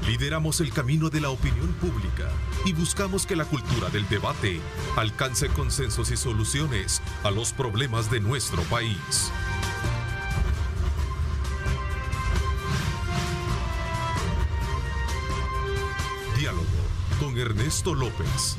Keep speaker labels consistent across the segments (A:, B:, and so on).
A: Lideramos el camino de la opinión pública y buscamos que la cultura del debate alcance consensos y soluciones a los problemas de nuestro país. Diálogo con Ernesto López.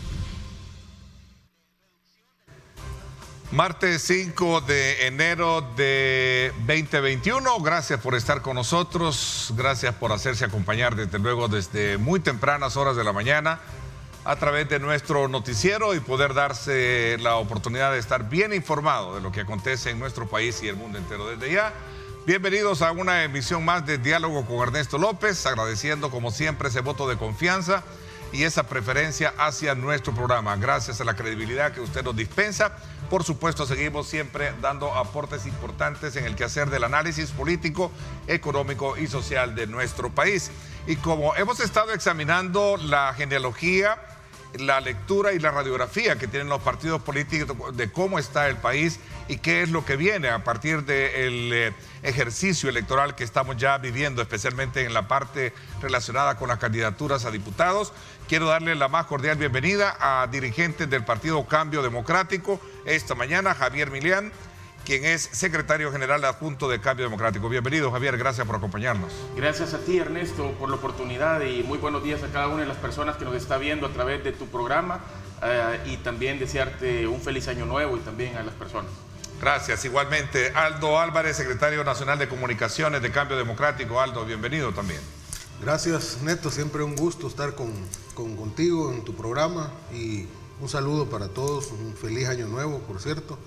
B: Martes 5 de enero de 2021, gracias por estar con nosotros, gracias por hacerse acompañar desde luego desde muy tempranas horas de la mañana a través de nuestro noticiero y poder darse la oportunidad de estar bien informado de lo que acontece en nuestro país y el mundo entero desde ya. Bienvenidos a una emisión más de Diálogo con Ernesto López, agradeciendo como siempre ese voto de confianza y esa preferencia hacia nuestro programa. Gracias a la credibilidad que usted nos dispensa, por supuesto seguimos siempre dando aportes importantes en el quehacer del análisis político, económico y social de nuestro país. Y como hemos estado examinando la genealogía, la lectura y la radiografía que tienen los partidos políticos de cómo está el país y qué es lo que viene a partir del ejercicio electoral que estamos ya viviendo, especialmente en la parte relacionada con las candidaturas a diputados. Quiero darle la más cordial bienvenida a dirigentes del Partido Cambio Democrático esta mañana, Javier Milián, quien es secretario general adjunto de Cambio Democrático. Bienvenido, Javier, gracias por acompañarnos.
C: Gracias a ti, Ernesto, por la oportunidad y muy buenos días a cada una de las personas que nos está viendo a través de tu programa y también desearte un feliz año nuevo y también a las personas.
B: Gracias, igualmente. Aldo Álvarez, secretario nacional de Comunicaciones de Cambio Democrático. Aldo, bienvenido también.
D: Gracias, Neto, siempre un gusto estar contigo en tu programa y un saludo para todos, un feliz año nuevo, por cierto.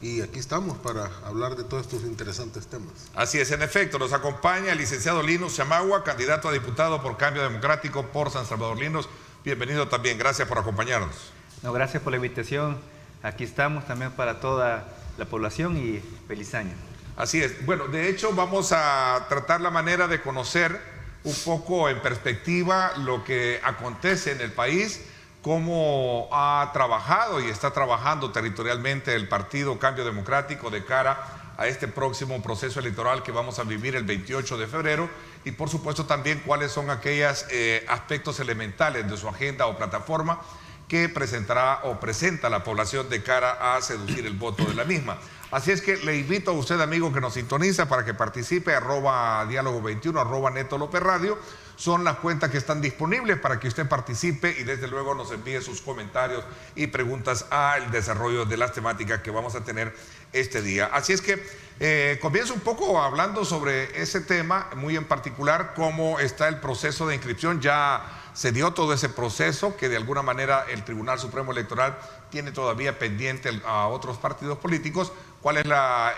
D: Y aquí estamos para hablar de todos estos interesantes temas.
B: Así es, en efecto, nos acompaña el licenciado Linus Chamagua, candidato a diputado por Cambio Democrático por San Salvador. Linus, bienvenido también, gracias por acompañarnos.
E: No, gracias por la invitación, aquí estamos también para toda la población y feliz año.
B: Así es, bueno, de hecho vamos a tratar la manera de conocer un poco en perspectiva lo que acontece en el país, cómo ha trabajado y está trabajando territorialmente el Partido Cambio Democrático de cara a este próximo proceso electoral que vamos a vivir el 28 de febrero y por supuesto también cuáles son aquellos aspectos elementales de su agenda o plataforma que presentará o presenta a la población de cara a seducir el voto de la misma. Así es que le invito a usted, amigo, que nos sintoniza para que participe, @diálogo21, @Neto López Radio. Son las cuentas que están disponibles para que usted participe y desde luego nos envíe sus comentarios y preguntas al desarrollo de las temáticas que vamos a tener este día. Así es que comienzo un poco hablando sobre ese tema, muy en particular, cómo está el proceso de inscripción. Ya se dio todo ese proceso que de alguna manera el Tribunal Supremo Electoral tiene todavía pendiente a otros partidos políticos. ¿Cuál es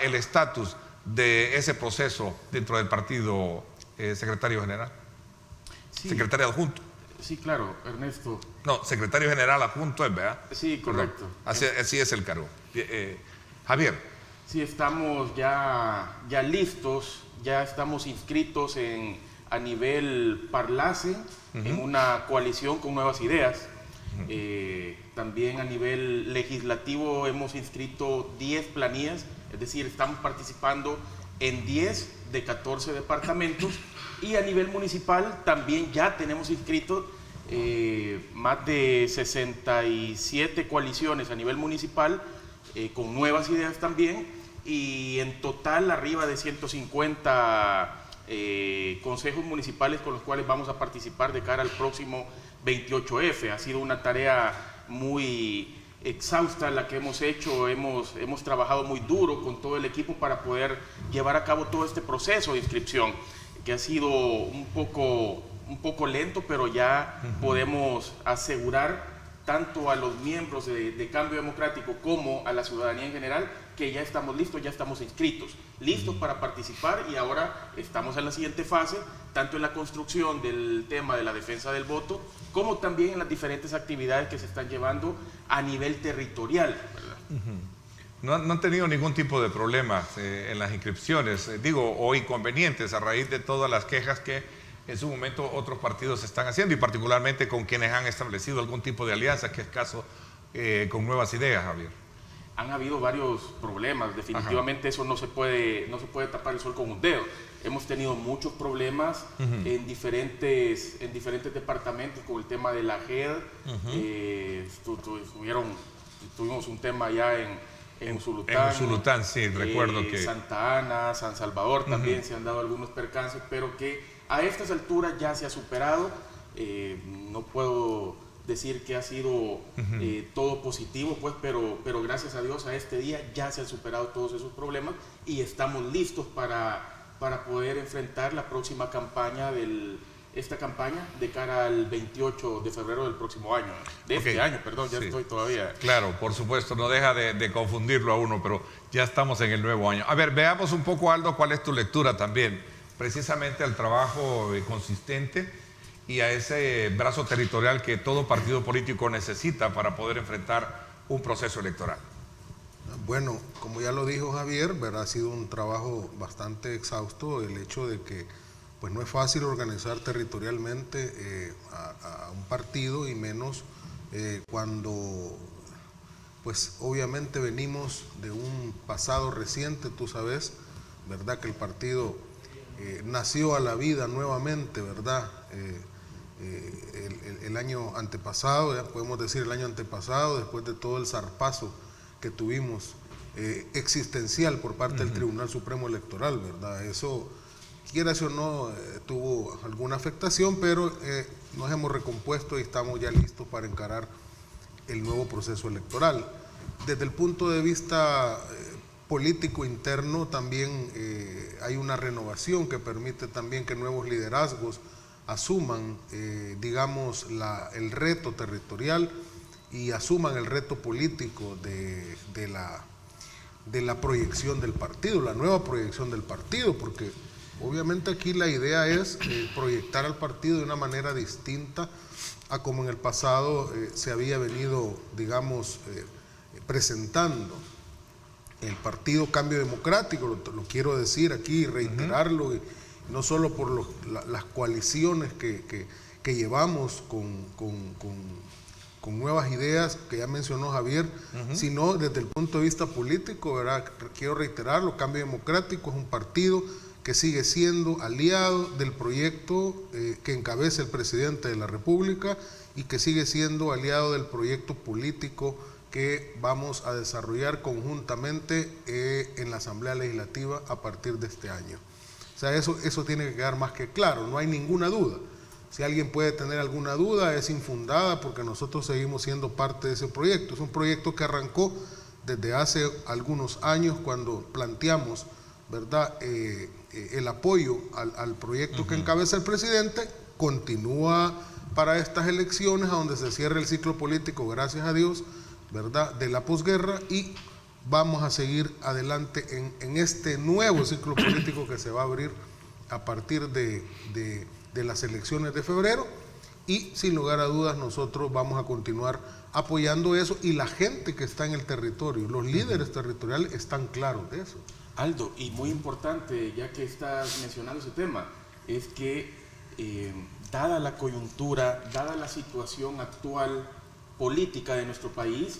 B: el estatus de ese proceso dentro del partido, secretario general? Sí. Secretario adjunto.
C: Sí, claro, Ernesto.
B: No, secretario general adjunto es, ¿verdad?
C: Sí, correcto.
B: Así es el cargo. Javier.
C: Sí, estamos ya listos, ya estamos inscritos a nivel Parlace, en una coalición con Nuevas Ideas. También a nivel legislativo hemos inscrito 10 planillas, es decir, estamos participando en 10 de 14 departamentos y a nivel municipal también ya tenemos inscritos más de 67 coaliciones a nivel municipal con Nuevas Ideas también y en total arriba de 150 consejos municipales con los cuales vamos a participar de cara al próximo 28F. Ha sido una tarea muy exhausta la que hemos hecho, hemos trabajado muy duro con todo el equipo para poder llevar a cabo todo este proceso de inscripción, que ha sido un poco lento, pero ya podemos asegurar tanto a los miembros de Cambio Democrático como a la ciudadanía en general que ya estamos listos, ya estamos inscritos, listos para participar y ahora estamos en la siguiente fase, tanto en la construcción del tema de la defensa del voto, como también en las diferentes actividades que se están llevando a nivel territorial, ¿verdad?
B: No han tenido ningún tipo de problemas en las inscripciones, o inconvenientes a raíz de todas las quejas que en su momento otros partidos están haciendo y particularmente con quienes han establecido algún tipo de alianza, que es caso con Nuevas Ideas, Javier.
C: han habido varios problemas. Definitivamente eso no se puede tapar el sol con un dedo. Hemos tenido muchos problemas en diferentes departamentos con el tema de la JED. Tuvimos un tema ya en Usulután.
B: En Usulután, sí, recuerdo que...
C: Santa Ana, San Salvador también se han dado algunos percances, pero que a estas alturas ya se ha superado. No puedo decir que ha sido todo positivo, pues, pero gracias a Dios a este día ya se han superado todos esos problemas y estamos listos para poder enfrentar la próxima campaña esta campaña de cara al 28 de febrero del próximo año. Este año, perdón, ya estoy todavía...
B: Claro, por supuesto, no deja de confundirlo a uno, pero ya estamos en el nuevo año. A ver, veamos un poco, Aldo, cuál es tu lectura también, precisamente al trabajo consistente y a ese brazo territorial que todo partido político necesita para poder enfrentar un proceso electoral.
D: Bueno, como ya lo dijo Javier, ¿verdad? Ha sido un trabajo bastante exhausto el hecho de que pues no es fácil organizar territorialmente a un partido y menos cuando pues obviamente venimos de un pasado reciente. Tú sabes, ¿verdad?, que el partido nació a la vida nuevamente, ¿verdad? El año antepasado, ya podemos decir el año antepasado, después de todo el zarpazo que tuvimos existencial por parte del Tribunal Supremo Electoral, ¿verdad? Eso, quieras o no, tuvo alguna afectación, pero nos hemos recompuesto y estamos ya listos para encarar el nuevo proceso electoral. Desde el punto de vista político interno también hay una renovación que permite también que nuevos liderazgos asuman, digamos, el reto territorial y asuman el reto político de la proyección del partido, la nueva proyección del partido, porque obviamente aquí la idea es proyectar al partido de una manera distinta a como en el pasado se había venido, digamos, presentando. El partido Cambio Democrático, lo quiero decir aquí y reiterarlo, y no solo por las coaliciones que llevamos con nuevas ideas que ya mencionó Javier, sino desde el punto de vista político, ¿verdad? Quiero reiterarlo, Cambio Democrático es un partido que sigue siendo aliado del proyecto que encabeza el presidente de la República y que sigue siendo aliado del proyecto político que vamos a desarrollar conjuntamente en la Asamblea Legislativa a partir de este año. O sea, eso tiene que quedar más que claro, no hay ninguna duda. Si alguien puede tener alguna duda, es infundada porque nosotros seguimos siendo parte de ese proyecto. Es un proyecto que arrancó desde hace algunos años cuando planteamos, ¿verdad?, el apoyo al proyecto que encabeza el presidente. Continúa para estas elecciones, a donde se cierra el ciclo político, gracias a Dios, ¿verdad?, de la posguerra, y vamos a seguir adelante en este nuevo ciclo político que se va a abrir a partir de las elecciones de febrero, y sin lugar a dudas nosotros vamos a continuar apoyando eso, y la gente que está en el territorio, los líderes territoriales están claros de eso.
C: Aldo, y muy importante, ya que estás mencionando ese tema, es que dada la coyuntura, dada la situación actual política de nuestro país,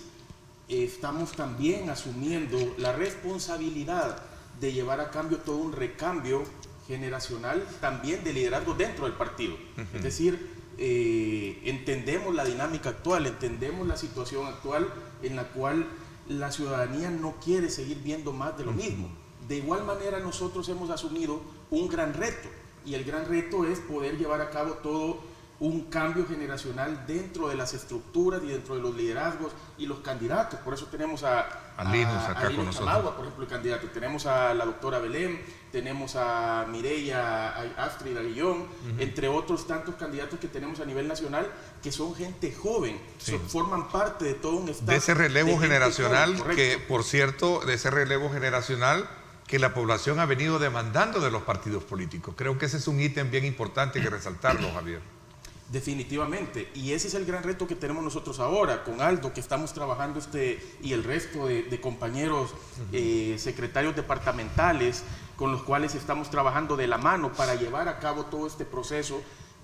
C: estamos también asumiendo la responsabilidad de llevar a cabo todo un recambio generacional también de liderazgo dentro del partido. Es decir, entendemos la dinámica actual, entendemos la situación actual en la cual la ciudadanía no quiere seguir viendo más de lo mismo. De igual manera nosotros hemos asumido un gran reto, y el gran reto es poder llevar a cabo todo un cambio generacional dentro de las estructuras y dentro de los liderazgos y los candidatos. Por eso tenemos a
B: Linus acá con nosotros.
C: Chamagua, por ejemplo, el candidato. Tenemos a la doctora Belén, tenemos a Mireya, a Astrid Aguillón, entre otros tantos candidatos que tenemos a nivel nacional, que son gente joven, forman parte de todo un estado.
B: De ese relevo generacional que, por cierto, de ese relevo generacional que la población ha venido demandando de los partidos políticos. Creo que ese es un ítem bien importante que resaltarlo, Javier.
C: Definitivamente, y ese es el gran reto que tenemos nosotros ahora, con Aldo, que estamos trabajando y el resto de compañeros secretarios departamentales, con los cuales estamos trabajando de la mano para llevar a cabo todo este proceso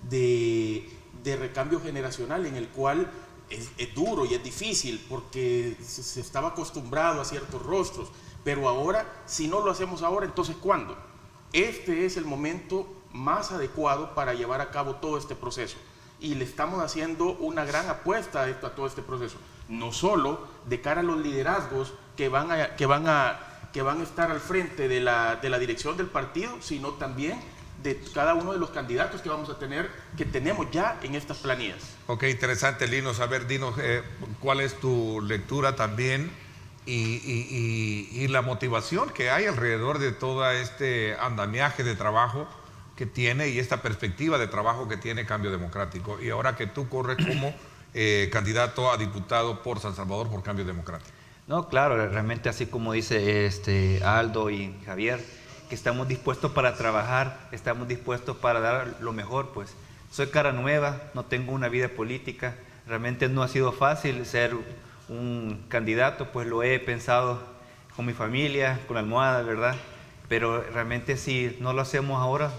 C: de recambio generacional, en el cual es duro y es difícil porque se estaba acostumbrado a ciertos rostros, pero ahora, si no lo hacemos ahora, entonces ¿cuándo? Este es el momento más adecuado para llevar a cabo todo este proceso y le estamos haciendo una gran apuesta a todo este proceso, no solo de cara a los liderazgos que van a estar al frente de la dirección del partido, sino también de cada uno de los candidatos que vamos a tener, que tenemos ya en estas planillas.
B: Ok, interesante, Linos. A ver, dinos cuál es tu lectura también y la motivación que hay alrededor de todo este andamiaje de trabajo que tiene y esta perspectiva de trabajo que tiene Cambio Democrático. Y ahora que tú corres como candidato a diputado por San Salvador por Cambio Democrático.
E: No, claro, realmente así como dice Aldo y Javier, que estamos dispuestos para trabajar, estamos dispuestos para dar lo mejor, pues. Soy cara nueva, no tengo una vida política, realmente no ha sido fácil ser un candidato, pues lo he pensado con mi familia, con la almohada, ¿verdad? Pero realmente si no lo hacemos ahora,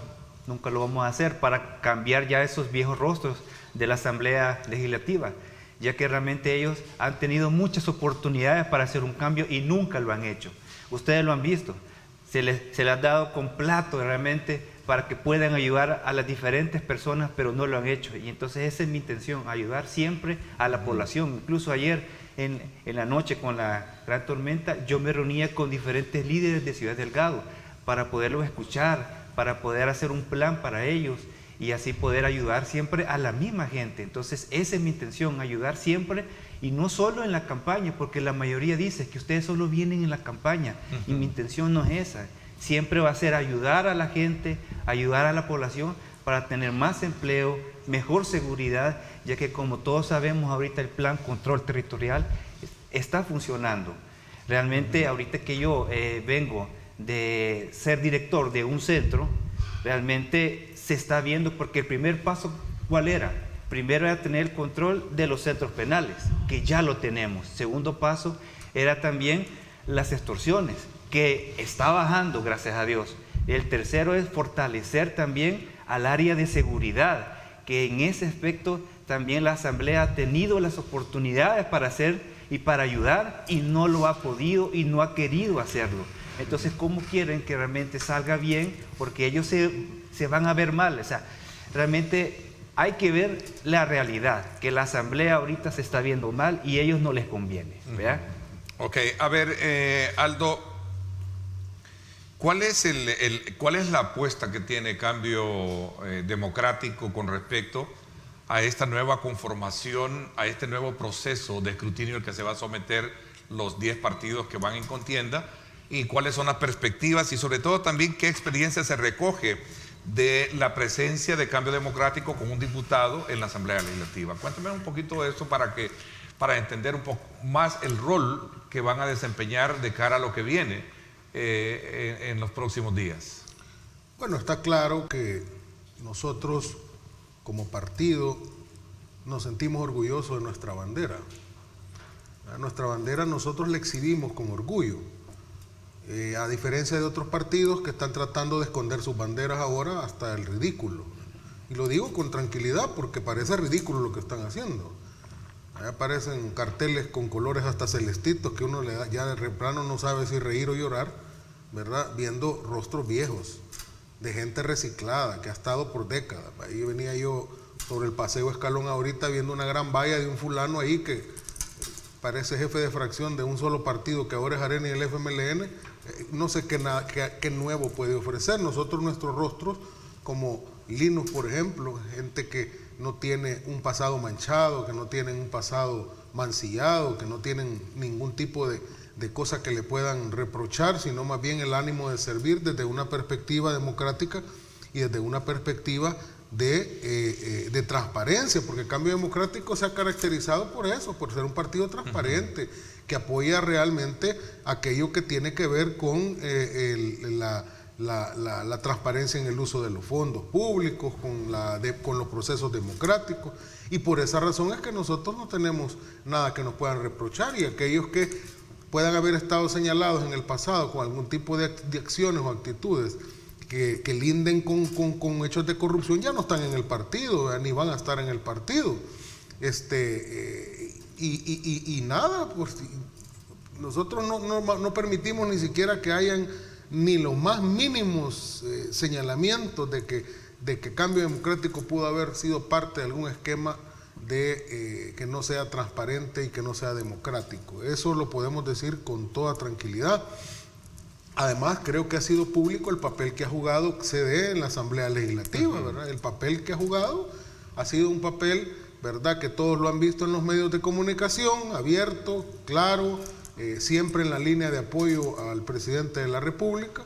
E: nunca lo vamos a hacer para cambiar ya esos viejos rostros de la Asamblea Legislativa, ya que realmente ellos han tenido muchas oportunidades para hacer un cambio y nunca lo han hecho. Ustedes lo han visto. Se les ha dado con plato realmente para que puedan ayudar a las diferentes personas, pero no lo han hecho. Y entonces esa es mi intención, ayudar siempre a la población. Incluso ayer en la noche con la gran tormenta, yo me reunía con diferentes líderes de Ciudad Delgado para poderlos escuchar, para poder hacer un plan para ellos y así poder ayudar siempre a la misma gente. Entonces esa es mi intención, ayudar siempre. Y no solo en la campaña, porque la mayoría dice que ustedes solo vienen en la campaña, y mi intención no es esa. Siempre va a ser ayudar a la gente, ayudar a la población para tener más empleo, mejor seguridad, ya que como todos sabemos ahorita el plan control territorial está funcionando. Realmente ahorita que yo vengo de ser director de un centro, realmente se está viendo, porque el primer paso, ¿cuál era? Primero era tener el control de los centros penales, que ya lo tenemos. Segundo paso era también las extorsiones, que está bajando, gracias a Dios. El tercero es fortalecer también al área de seguridad, que en ese aspecto también la Asamblea ha tenido las oportunidades para hacer y para ayudar, y no lo ha podido y no ha querido hacerlo. Entonces, ¿cómo quieren que realmente salga bien? Porque ellos se van a ver mal. O sea, realmente hay que ver la realidad, que la Asamblea ahorita se está viendo mal y a ellos no les conviene, ¿verdad?
B: Ok, a ver, Aldo, ¿cuál es la apuesta que tiene Cambio Democrático con respecto a esta nueva conformación, a este nuevo proceso de escrutinio al que se va a someter los 10 partidos que van en contienda? ¿Y cuáles son las perspectivas y sobre todo también qué experiencia se recoge de la presencia de Cambio Democrático con un diputado en la Asamblea Legislativa? Cuéntame un poquito de eso para entender un poco más el rol que van a desempeñar de cara a lo que viene en los próximos días.
D: Bueno, está claro que nosotros como partido nos sentimos orgullosos de nuestra bandera. A nuestra bandera nosotros la exhibimos con orgullo. A diferencia de otros partidos que están tratando de esconder sus banderas ahora hasta el ridículo. Y lo digo con tranquilidad porque parece ridículo lo que están haciendo. Ahí aparecen carteles con colores hasta celestitos que uno le da, ya de plano no sabe si reír o llorar, ¿verdad? Viendo rostros viejos, de gente reciclada, que ha estado por décadas. Ahí venía yo sobre el Paseo Escalón ahorita viendo una gran valla de un fulano ahí que parece jefe de fracción de un solo partido que ahora es Arena y el FMLN. No sé qué nuevo puede ofrecer. Nosotros, nuestros rostros, como Linus, por ejemplo, gente que no tiene un pasado manchado, que no tienen un pasado mancillado, que no tienen ningún tipo de cosa que le puedan reprochar, sino más bien el ánimo de servir desde una perspectiva democrática y desde una perspectiva de transparencia, porque el Cambio Democrático se ha caracterizado por eso, por ser un partido transparente, que apoya realmente aquello que tiene que ver con la transparencia en el uso de los fondos públicos, con los procesos democráticos, y por esa razón es que nosotros no tenemos nada que nos puedan reprochar, y aquellos que puedan haber estado señalados en el pasado con algún tipo de acciones o actitudes que linden con hechos de corrupción ya no están en el partido, ni van a estar en el partido. Y nada, pues nosotros no permitimos ni siquiera que hayan ni los más mínimos señalamientos de que Cambio Democrático pudo haber sido parte de algún esquema de que no sea transparente y que no sea democrático. Eso lo podemos decir con toda tranquilidad. Además, creo que ha sido público el papel que ha jugado CD en la Asamblea Legislativa, ¿verdad? El papel que ha jugado ha sido un papel, ¿verdad?, que todos lo han visto en los medios de comunicación, abierto, claro, siempre en la línea de apoyo al presidente de la República,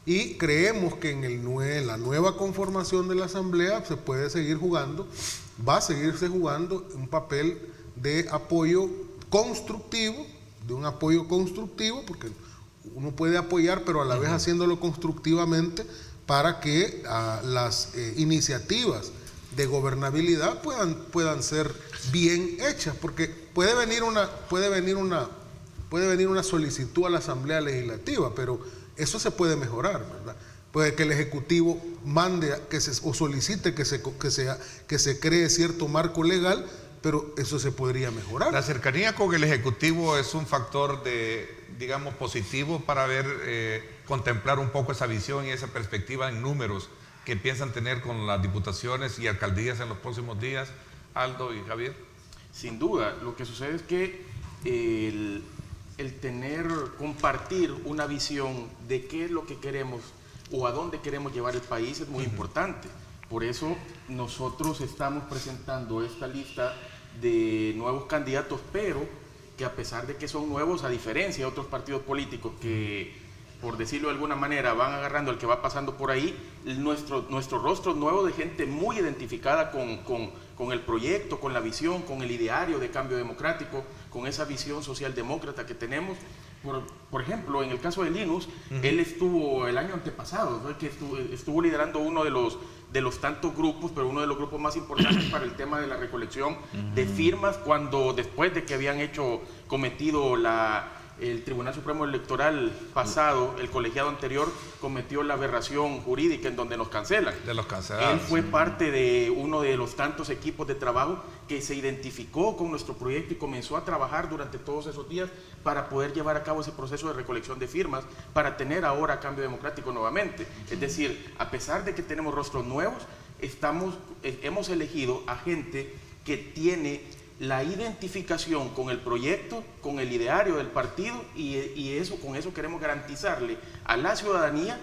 D: y creemos que en la nueva conformación de la Asamblea se puede seguir jugando, va a seguirse jugando un papel de apoyo constructivo, porque uno puede apoyar, pero a la vez haciéndolo constructivamente para que las iniciativas de gobernabilidad puedan ser bien hechas, porque puede venir una solicitud a la Asamblea Legislativa, pero eso se puede mejorar, ¿verdad? Puede que el Ejecutivo mande o solicite que se cree cierto marco legal, pero eso se podría mejorar.
B: La cercanía con el Ejecutivo es un factor digamos, positivo para contemplar un poco esa visión y esa perspectiva en números que piensan tener con las diputaciones y alcaldías en los próximos días, Aldo y Javier.
C: Sin duda, lo que sucede es que el compartir una visión de qué es lo que queremos o a dónde queremos llevar el país es muy importante. Por eso nosotros estamos presentando esta lista de nuevos candidatos, pero que a pesar de que son nuevos, a diferencia de otros partidos políticos que, por decirlo de alguna manera, van agarrando al que va pasando por ahí, nuestro rostro nuevo de gente muy identificada con el proyecto, con la visión, con el ideario de Cambio Democrático, con esa visión socialdemócrata que tenemos. Por ejemplo, en el caso de Linus, él estuvo el año antepasado, ¿no?, que estuvo liderando uno de los tantos grupos, pero uno de los grupos más importantes para el tema de la recolección de firmas, cuando después de que habían cometido el Tribunal Supremo Electoral pasado, el colegiado anterior cometió la aberración jurídica en donde nos cancelan.
B: De los cancelados.
C: Él fue parte de uno de los tantos equipos de trabajo que se identificó con nuestro proyecto y comenzó a trabajar durante todos esos días para poder llevar a cabo ese proceso de recolección de firmas, para tener ahora Cambio Democrático nuevamente. Es decir, a pesar de que tenemos rostros nuevos, hemos elegido a gente que tiene la identificación con el proyecto, con el ideario del partido, y con eso queremos garantizarle a la ciudadanía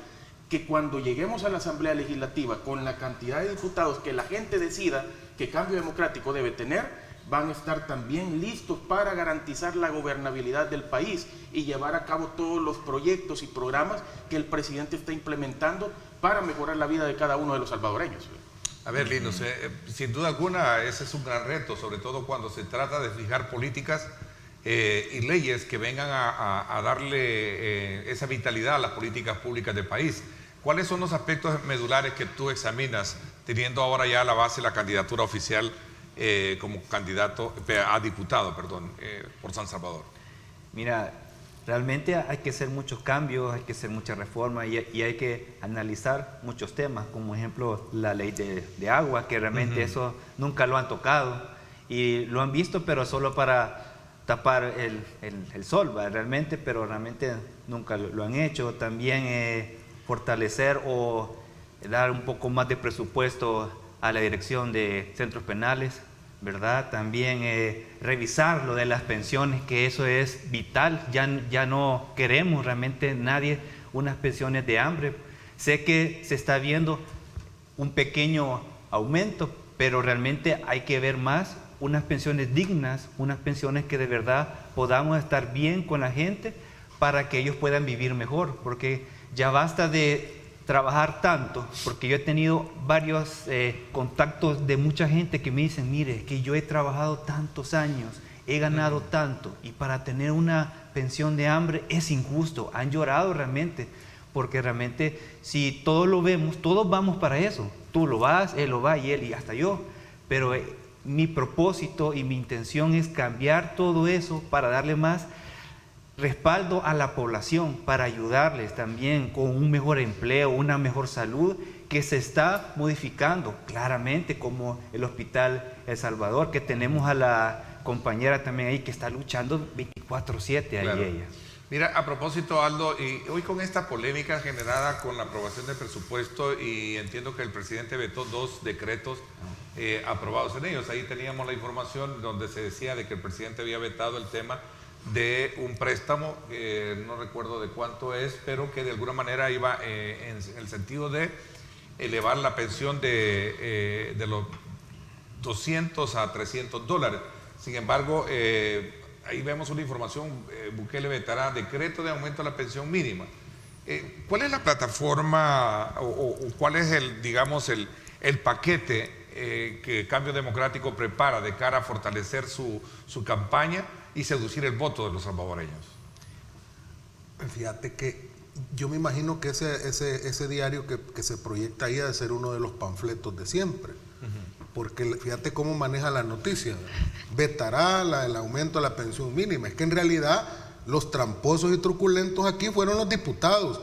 C: que cuando lleguemos a la Asamblea Legislativa, con la cantidad de diputados que la gente decida que Cambio Democrático debe tener, van a estar también listos para garantizar la gobernabilidad del país y llevar a cabo todos los proyectos y programas que el presidente está implementando para mejorar la vida de cada uno de los salvadoreños.
B: A ver, Linus, sin duda alguna ese es un gran reto, sobre todo cuando se trata de fijar políticas y leyes que vengan a darle esa vitalidad a las políticas públicas del país. ¿Cuáles son los aspectos medulares que tú examinas, teniendo ahora ya a la base la candidatura oficial como candidato a diputado, por San Salvador?
E: Mira, realmente hay que hacer muchos cambios, hay que hacer muchas reformas y hay que analizar muchos temas, como ejemplo la ley de agua, que realmente eso nunca lo han tocado y lo han visto, pero solo para tapar el sol, ¿va? Pero realmente nunca lo han hecho. También fortalecer o dar un poco más de presupuesto a la dirección de centros penales, ¿verdad? También revisar lo de las pensiones, que eso es vital. Ya no queremos realmente nadie unas pensiones de hambre. Sé que se está viendo un pequeño aumento, pero realmente hay que ver más unas pensiones dignas, unas pensiones que de verdad podamos estar bien con la gente para que ellos puedan vivir mejor, porque ya basta de trabajar tanto, porque yo he tenido varios contactos de mucha gente que me dicen, mire, que yo he trabajado tantos años, he ganado tanto, y para tener una pensión de hambre es injusto. Han llorado realmente, porque realmente si todos lo vemos, todos vamos para eso. Tú lo vas, él lo va y él y hasta yo, pero mi propósito y mi intención es cambiar todo eso para darle más respaldo a la población, para ayudarles también con un mejor empleo, una mejor salud que se está modificando claramente, como el Hospital El Salvador, que tenemos a la compañera también ahí que está luchando 24/7 ahí
B: Claro.
E: ella.
B: Mira, a propósito, Aldo, y hoy con esta polémica generada con la aprobación del presupuesto, y entiendo que el presidente vetó 2 decretos aprobados en ellos. Ahí teníamos la información donde se decía de que el presidente había vetado el tema de un préstamo, no recuerdo de cuánto es, pero que de alguna manera iba en el sentido de elevar la pensión de los 200 a $300. Sin embargo, ahí vemos una información, Bukele vetará decreto de aumento de la pensión mínima. ¿Cuál es la plataforma o cuál es el paquete que Cambio Democrático prepara de cara a fortalecer su campaña y seducir el voto de los salvadoreños?
D: Fíjate que yo me imagino que ese diario que se proyecta ahí ha de ser uno de los panfletos de siempre. Porque fíjate cómo maneja la noticia. Vetará el aumento de la pensión mínima. Es que en realidad los tramposos y truculentos aquí fueron los diputados.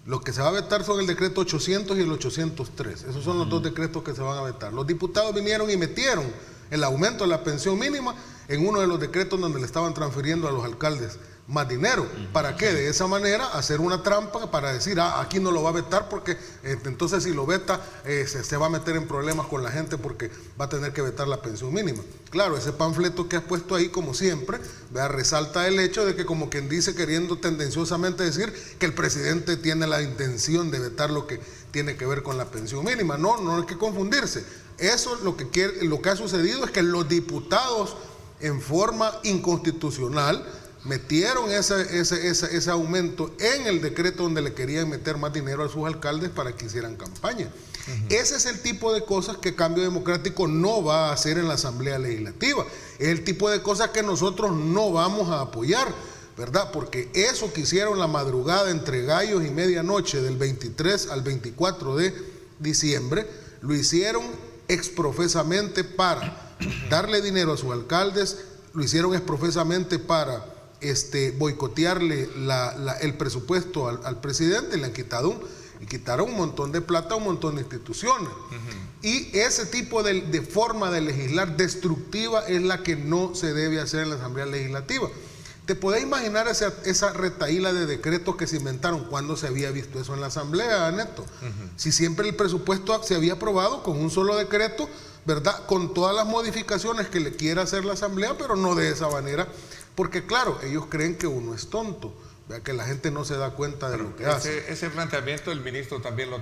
D: Los que se va a vetar son el decreto 800 y el 803. Esos son los 2 decretos que se van a vetar. Los diputados vinieron y metieron el aumento de la pensión mínima en uno de los decretos donde le estaban transfiriendo a los alcaldes más dinero. ¿Para qué? De esa manera hacer una trampa para decir, aquí no lo va a vetar porque entonces si lo veta se va a meter en problemas con la gente porque va a tener que vetar la pensión mínima. Claro, ese panfleto que has puesto ahí, como siempre, resalta el hecho de que, como quien dice, queriendo tendenciosamente decir que el presidente tiene la intención de vetar lo que tiene que ver con la pensión mínima. No hay que confundirse. Eso lo que ha sucedido es que los diputados, en forma inconstitucional, metieron ese aumento en el decreto donde le querían meter más dinero a sus alcaldes para que hicieran campaña. Ese es el tipo de cosas que Cambio Democrático no va a hacer en la Asamblea Legislativa. Es el tipo de cosas que nosotros no vamos a apoyar, ¿verdad? Porque eso que hicieron la madrugada entre gallos y medianoche del 23 al 24 de diciembre, lo hicieron exprofesamente para darle dinero a sus alcaldes, lo hicieron exprofesamente para boicotearle el presupuesto al presidente. Le quitaron un montón de plata a un montón de instituciones. Y ese tipo de forma de legislar destructiva es la que no se debe hacer en la Asamblea Legislativa. ¿Te podés imaginar esa retaíla de decretos que se inventaron? ¿Cuándo se había visto eso en la Asamblea, Neto? Si siempre el presupuesto se había aprobado con un solo decreto, ¿verdad? Con todas las modificaciones que le quiera hacer la Asamblea, pero no de esa manera. Porque claro, ellos creen que uno es tonto, ¿verdad? Que la gente no se da cuenta de lo que hace.
B: Ese planteamiento el ministro también lo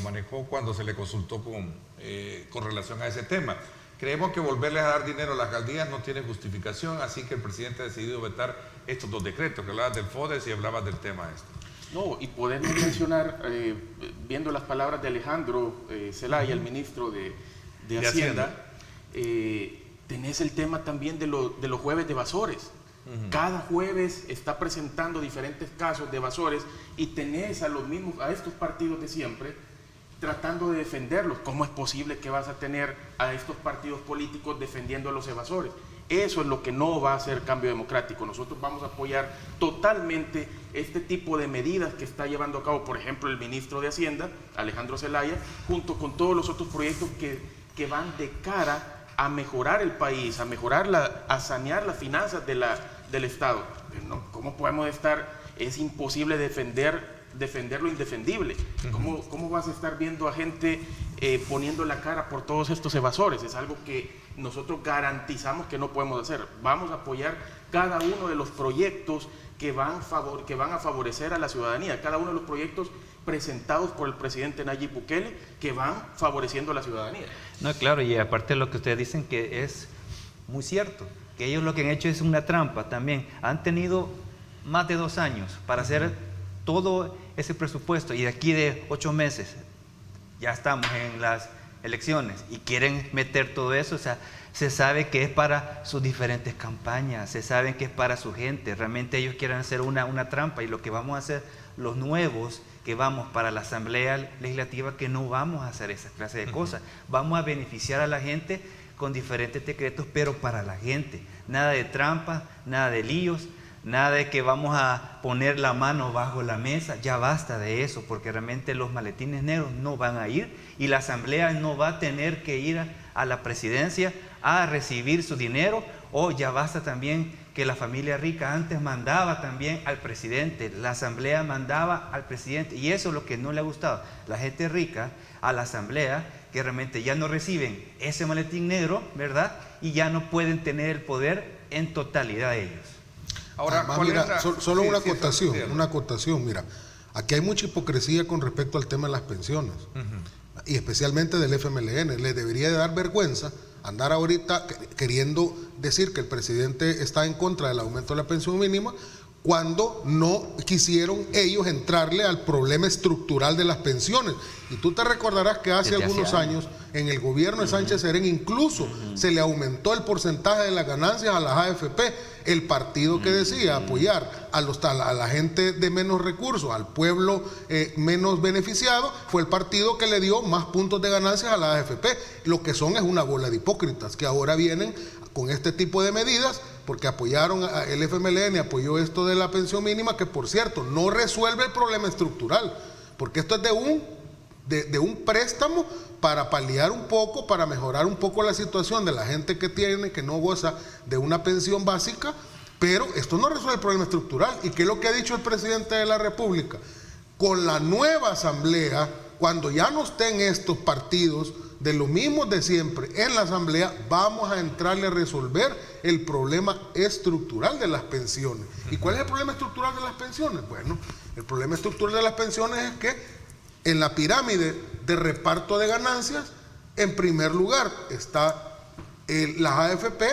B: manejó cuando se le consultó con relación a ese tema. Creemos que volverles a dar dinero a las alcaldías no tiene justificación, así que el presidente ha decidido vetar estos 2 decretos, que hablabas del FODES y hablabas del tema este.
C: No, y podemos mencionar, viendo las palabras de Alejandro Zelaya, el ministro de Hacienda, tenés el tema también de los jueves de evasores. Cada jueves está presentando diferentes casos de evasores y tenés a estos partidos de siempre tratando de defenderlos. ¿Cómo es posible que vas a tener a estos partidos políticos defendiendo a los evasores? Eso es lo que no va a hacer Cambio Democrático. Nosotros vamos a apoyar totalmente este tipo de medidas que está llevando a cabo, por ejemplo, el ministro de Hacienda, Alejandro Zelaya, junto con todos los otros proyectos que van de cara a mejorar el país, a sanear las finanzas del Estado. Pero no, ¿cómo podemos estar? Es imposible defender lo indefendible. ¿Cómo vas a estar viendo a gente poniendo la cara por todos estos evasores? Es algo que nosotros garantizamos que no podemos hacer. Vamos a apoyar cada uno de los proyectos que van a favorecer a la ciudadanía, cada uno de los proyectos presentados por el presidente Nayib Bukele que van favoreciendo a la ciudadanía.
E: No, claro, y aparte de lo que ustedes dicen, que es muy cierto, que ellos lo que han hecho es una trampa también. Han tenido más de 2 años para hacer todo ese presupuesto, y de aquí de 8 meses ya estamos en las elecciones y quieren meter todo eso. O sea, se sabe que es para sus diferentes campañas, se sabe que es para su gente. Realmente ellos quieren hacer una trampa, y lo que vamos a hacer los nuevos que vamos para la Asamblea Legislativa, que no vamos a hacer esa clase de cosas. Vamos a beneficiar a la gente con diferentes decretos, pero para la gente. Nada de trampa, nada de líos, Nada de que vamos a poner la mano bajo la mesa, ya basta de eso, porque realmente los maletines negros no van a ir y la asamblea no va a tener que ir a la presidencia a recibir su dinero, o ya basta también que la familia rica antes mandaba también al presidente, la asamblea mandaba al presidente, y eso es lo que no le ha gustado. La gente rica a la asamblea, que realmente ya no reciben ese maletín negro, ¿verdad? Y ya no pueden tener el poder en totalidad ellos.
B: Ahora,
D: Además, mira, solo
B: sí,
D: una
B: sí,
D: acotación, una acotación, mira, aquí hay mucha hipocresía con respecto al tema de las pensiones, y especialmente del FMLN. Le debería de dar vergüenza andar ahorita queriendo decir que el presidente está en contra del aumento de la pensión mínima, cuando no quisieron ellos entrarle al problema estructural de las pensiones. Y tú te recordarás que hace algunos años, en el gobierno de Sánchez Serén, incluso se le aumentó el porcentaje de las ganancias a las AFP. El partido que decía apoyar a la gente de menos recursos, al pueblo menos beneficiado, fue el partido que le dio más puntos de ganancias a las AFP. Lo que son es una bola de hipócritas que ahora vienen con este tipo de medidas, porque apoyaron, el FMLN apoyó esto de la pensión mínima, que por cierto no resuelve el problema estructural, porque esto es de un préstamo para paliar un poco, para mejorar un poco la situación de la gente que no goza de una pensión básica, pero esto no resuelve el problema estructural. ¿Y qué es lo que ha dicho el presidente de la República? Con la nueva asamblea, cuando ya no estén estos partidos de los mismos de siempre en la asamblea, vamos a entrarle a resolver el problema estructural de las pensiones. ¿Y cuál es el problema estructural de las pensiones? Bueno, el problema estructural de las pensiones es que en la pirámide de reparto de ganancias, en primer lugar está las AFP,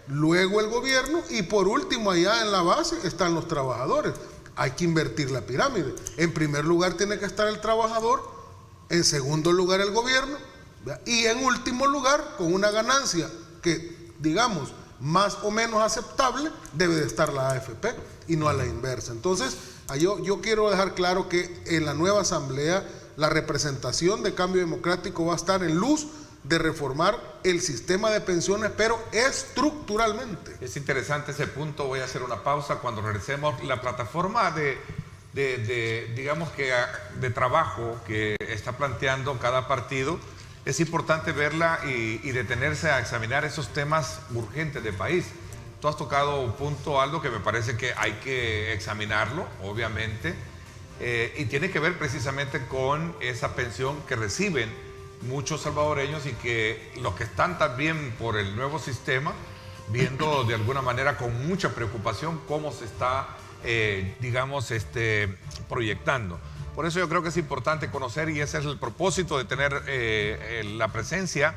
D: luego el gobierno, y por último allá en la base están los trabajadores. Hay que invertir la pirámide. En primer lugar tiene que estar el trabajador, en segundo lugar el gobierno, y en último lugar, con una ganancia que, digamos, más o menos aceptable, debe de estar la AFP y no a la inversa. Entonces, yo quiero dejar claro que en la nueva asamblea la representación de Cambio Democrático va a estar en luz de reformar el sistema de pensiones, pero estructuralmente.
B: Es interesante ese punto. Voy a hacer una pausa. Cuando regresemos, la plataforma digamos que de trabajo que está planteando cada partido, es importante verla y detenerse a examinar esos temas urgentes del país. Tú has tocado un punto, Aldo, que me parece que hay que examinarlo, obviamente, y tiene que ver precisamente con esa pensión que reciben muchos salvadoreños y que los que están también por el nuevo sistema, viendo de alguna manera con mucha preocupación cómo se está, proyectando. Por eso yo creo que es importante conocer, y ese es el propósito de tener la presencia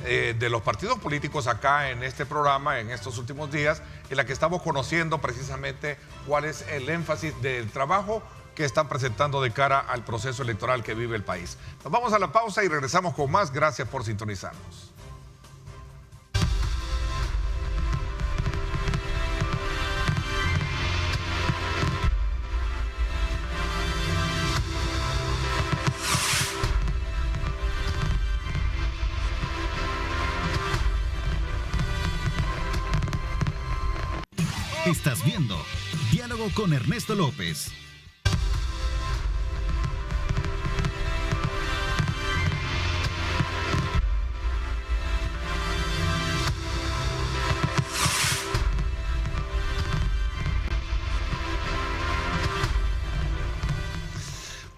B: de los partidos políticos acá en este programa en estos últimos días, en la que estamos conociendo precisamente cuál es el énfasis del trabajo que están presentando de cara al proceso electoral que vive el país. Nos vamos a la pausa y regresamos con más. Gracias por sintonizarnos.
F: Estás viendo Diálogo con Ernesto López.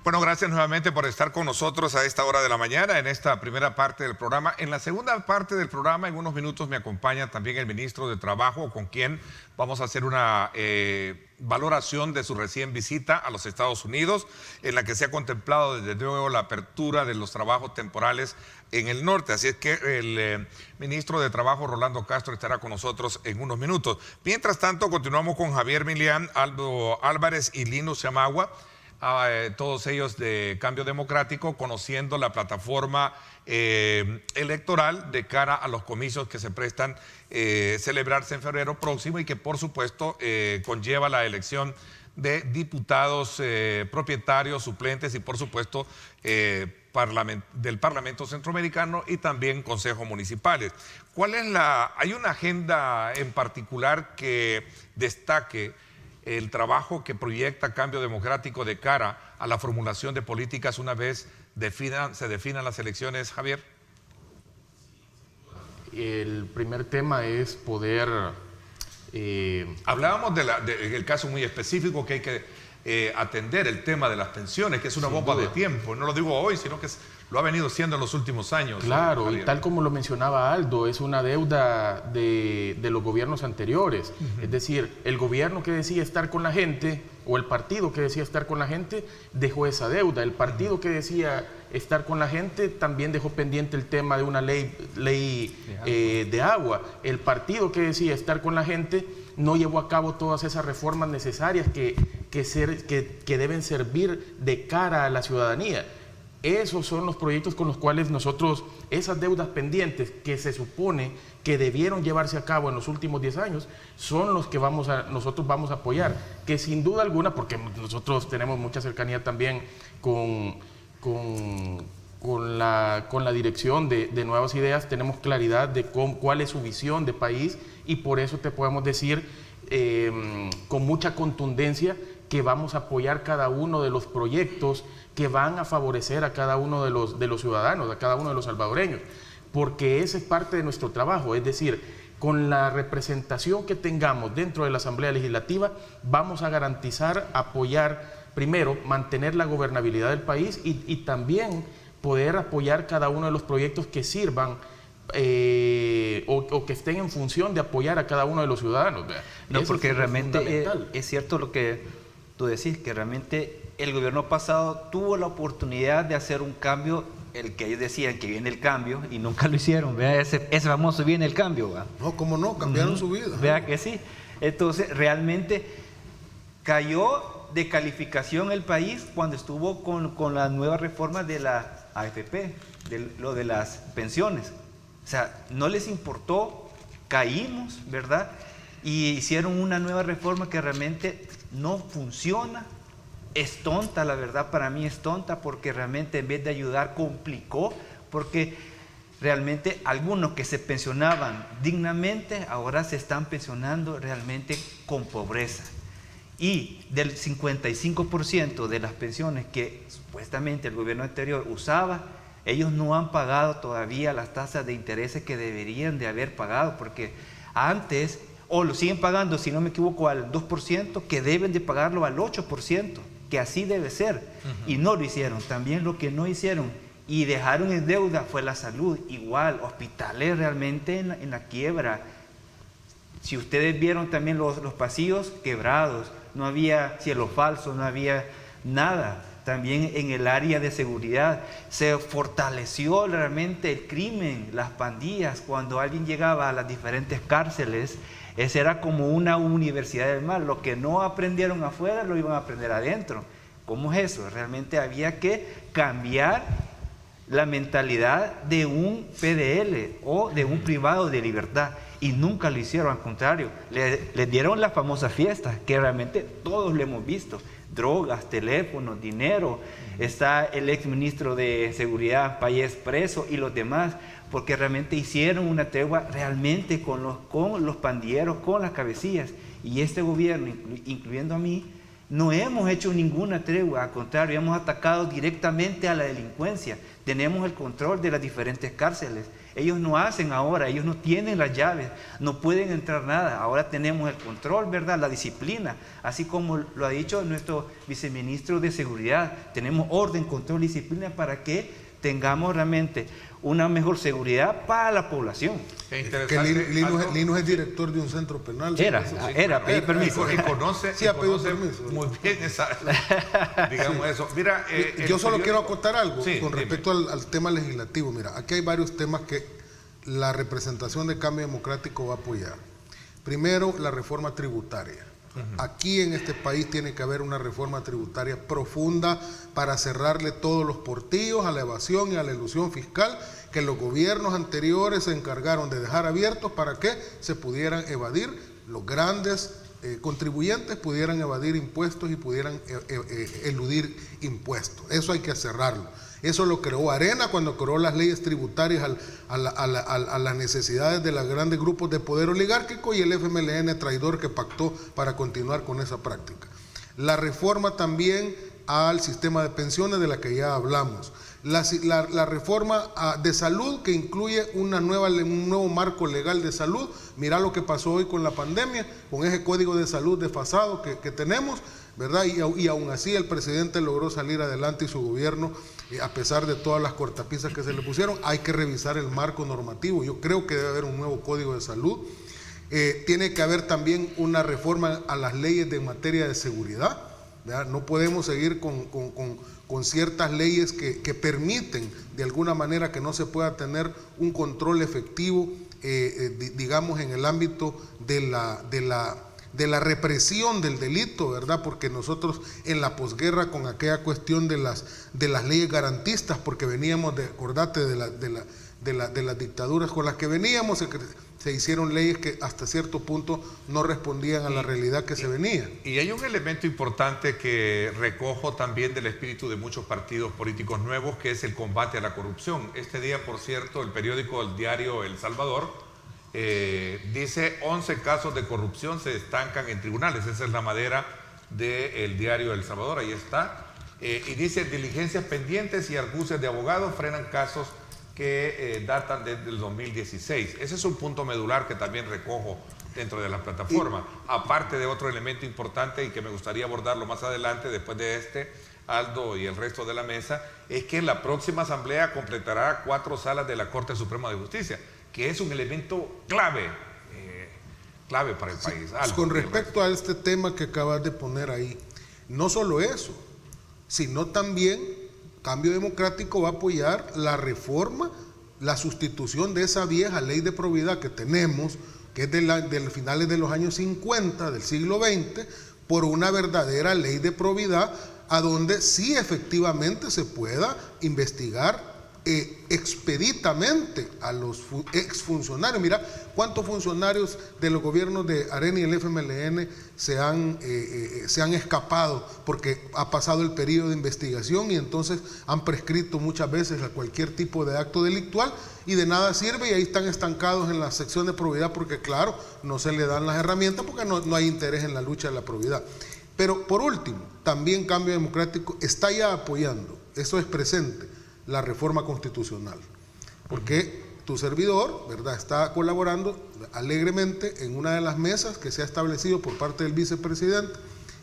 B: Bueno, gracias nuevamente por estar con nosotros a esta hora de la mañana, en esta primera parte del programa. En la segunda parte del programa, en unos minutos, me acompaña también el ministro de Trabajo, con quien vamos a hacer una valoración de su recién visita a los Estados Unidos, en la que se ha contemplado desde luego la apertura de los trabajos temporales en el norte. Así es que el ministro de Trabajo, Rolando Castro, estará con nosotros en unos minutos. Mientras tanto, continuamos con Javier Milián, Aldo Álvarez y Linus Chamagua, todos ellos de Cambio Democrático, conociendo la plataforma electoral de cara a los comicios que se prestan celebrarse en febrero próximo y que por supuesto conlleva la elección de diputados propietarios, suplentes y por supuesto del Parlamento Centroamericano y también consejos municipales. ¿Hay una agenda en particular que destaque el trabajo que proyecta Cambio Democrático de cara a la formulación de políticas una vez se definan las elecciones, Javier?
C: El primer tema es poder...
B: Hablábamos del caso muy específico que hay que atender, el tema de las pensiones, que es una bomba de tiempo. No lo digo hoy, sino que lo ha venido siendo en los últimos años.
C: Claro, y tal como lo mencionaba Aldo, es una deuda de los gobiernos anteriores. Es decir, el gobierno que decía estar con la gente, o el partido que decía estar con la gente, dejó esa deuda. El partido que decía estar con la gente también dejó pendiente el tema de una ley de agua. El partido que decía estar con la gente no llevó a cabo todas esas reformas necesarias que deben servir de cara a la ciudadanía. Esos son los proyectos con los cuales nosotros, esas deudas pendientes que se supone que debieron llevarse a cabo en los últimos 10 años, son los que nosotros vamos a apoyar, que sin duda alguna, porque nosotros tenemos mucha cercanía también con la dirección de Nuevas Ideas, tenemos claridad de cuál es su visión de país, y por eso te podemos decir con mucha contundencia que vamos a apoyar cada uno de los proyectos que van a favorecer a cada uno de los ciudadanos, a cada uno de los salvadoreños, porque ese es parte de nuestro trabajo. Es decir, con la representación que tengamos dentro de la Asamblea Legislativa, vamos a garantizar, apoyar, primero, mantener la gobernabilidad del país y también poder apoyar cada uno de los proyectos que sirvan o que estén en función de apoyar a cada uno de los ciudadanos.
E: No, porque realmente es cierto lo que tú decís, que realmente el gobierno pasado tuvo la oportunidad de hacer un cambio, el que ellos decían que viene el cambio, y nunca lo hicieron. Vea, ese famoso viene el cambio. ¿Va?
D: No, ¿cómo no? Cambiaron su vida.
E: Vea que sí. Entonces, realmente cayó de calificación el país cuando estuvo con la nueva reforma de la AFP, lo de las pensiones. O sea, no les importó, caímos, ¿verdad? Y hicieron una nueva reforma que realmente no funciona. Es tonta, la verdad, para mí es tonta, porque realmente en vez de ayudar complicó, porque realmente algunos que se pensionaban dignamente ahora se están pensionando realmente con pobreza. Y del 55% de las pensiones que supuestamente el gobierno anterior usaba, ellos no han pagado todavía las tasas de intereses que deberían de haber pagado, porque antes, o lo siguen pagando, si no me equivoco, al 2%, que deben de pagarlo al 8%, que así debe ser, y no lo hicieron. También lo que no hicieron y dejaron en deuda fue la salud, igual, hospitales realmente en la quiebra. Si ustedes vieron también los pasillos quebrados, no había cielo falso, no había nada. También en el área de seguridad se fortaleció realmente el crimen, las pandillas. Cuando alguien llegaba a las diferentes cárceles, esa era como una universidad del mal. Lo que no aprendieron afuera lo iban a aprender adentro. ¿Cómo es eso? Realmente había que cambiar la mentalidad de un PDL o de un privado de libertad, y nunca lo hicieron. Al contrario, les dieron las famosas fiestas que realmente todos lo hemos visto: drogas, teléfonos, dinero. Está el ex ministro de Seguridad, Payés, preso, y los demás, porque realmente hicieron una tregua realmente con los pandilleros, con las cabecillas. Y este gobierno, incluyendo a mí, no hemos hecho ninguna tregua. Al contrario, hemos atacado directamente a la delincuencia. Tenemos el control de las diferentes cárceles. Ellos no hacen ahora, ellos no tienen las llaves, no pueden entrar nada. Ahora tenemos el control, ¿verdad? La disciplina, así como lo ha dicho nuestro viceministro de Seguridad. Tenemos orden, control y disciplina para que tengamos realmente una mejor seguridad para la población.
B: Qué interesante.
D: Que Lino es director de un centro penal.
E: Era, pedí permiso.
B: Y conoce,
D: sí, ha pedido permiso.
B: Muy bien digamos sí. Eso. Mira,
D: yo solo quiero acotar algo con respecto
B: dime.
D: al tema legislativo. Mira, aquí hay varios temas que la representación de Cambio Democrático va a apoyar. Primero, la reforma tributaria. Aquí en este país tiene que haber una reforma tributaria profunda para cerrarle todos los portillos a la evasión y a la elusión fiscal que los gobiernos anteriores se encargaron de dejar abiertos para que se pudieran evadir, los grandes contribuyentes pudieran evadir impuestos y pudieran eludir impuestos. Eso hay que cerrarlo. Eso lo creó Arena cuando creó las leyes tributarias a las necesidades de los grandes grupos de poder oligárquico, y el FMLN traidor que pactó para continuar con esa práctica. La reforma también al sistema de pensiones de la que ya hablamos. La reforma de salud que incluye un nuevo marco legal de salud. Mira lo que pasó hoy con la pandemia, con ese código de salud desfasado que tenemos, ¿verdad? Y aún así el presidente logró salir adelante y su gobierno, a pesar de todas las cortapisas que se le pusieron. Hay que revisar el marco normativo. Yo creo que debe haber un nuevo código de salud. Tiene que haber también una reforma a las leyes de materia de seguridad, ¿verdad? No podemos seguir con ciertas leyes que permiten de alguna manera que no se pueda tener un control efectivo, digamos, en el ámbito de la represión del delito, ¿verdad? Porque nosotros en la posguerra, con aquella cuestión de las leyes garantistas, porque veníamos acordate de las dictaduras con las que veníamos, se hicieron leyes que hasta cierto punto no respondían a la realidad que se venía.
B: Y hay un elemento importante que recojo también del espíritu de muchos partidos políticos nuevos, que es el combate a la corrupción. Este día, por cierto, el periódico El Diario El Salvador dice 11 casos de corrupción se estancan en tribunales. Esa es la madera del Diario El Salvador, ahí está. Y dice diligencias pendientes y argucias de abogados frenan casos que datan desde el 2016. Ese es un punto medular que también recojo dentro de la plataforma. Aparte de otro elemento importante y que me gustaría abordarlo más adelante, después de Aldo y el resto de la mesa, es que la próxima asamblea completará 4 salas de la Corte Suprema de Justicia, que es un elemento clave para el país. Aldo,
D: con respecto a este tema que acabas de poner ahí, no solo eso, sino también Cambio Democrático va a apoyar la reforma, la sustitución de esa vieja ley de probidad que tenemos, que es de finales de los años 50 del siglo XX, por una verdadera ley de probidad, a donde sí efectivamente se pueda investigar expeditamente a los exfuncionarios. Mira cuántos funcionarios de los gobiernos de Arena y el FMLN se han escapado porque ha pasado el periodo de investigación y entonces han prescrito muchas veces a cualquier tipo de acto delictual y de nada sirve, y ahí están estancados en la sección de probidad porque claro, no se le dan las herramientas porque no hay interés en la lucha de la probidad. Pero por último, también Cambio Democrático está ya apoyando, eso es presente, la reforma constitucional, porque tu servidor, ¿verdad?, está colaborando alegremente en una de las mesas que se ha establecido por parte del vicepresidente,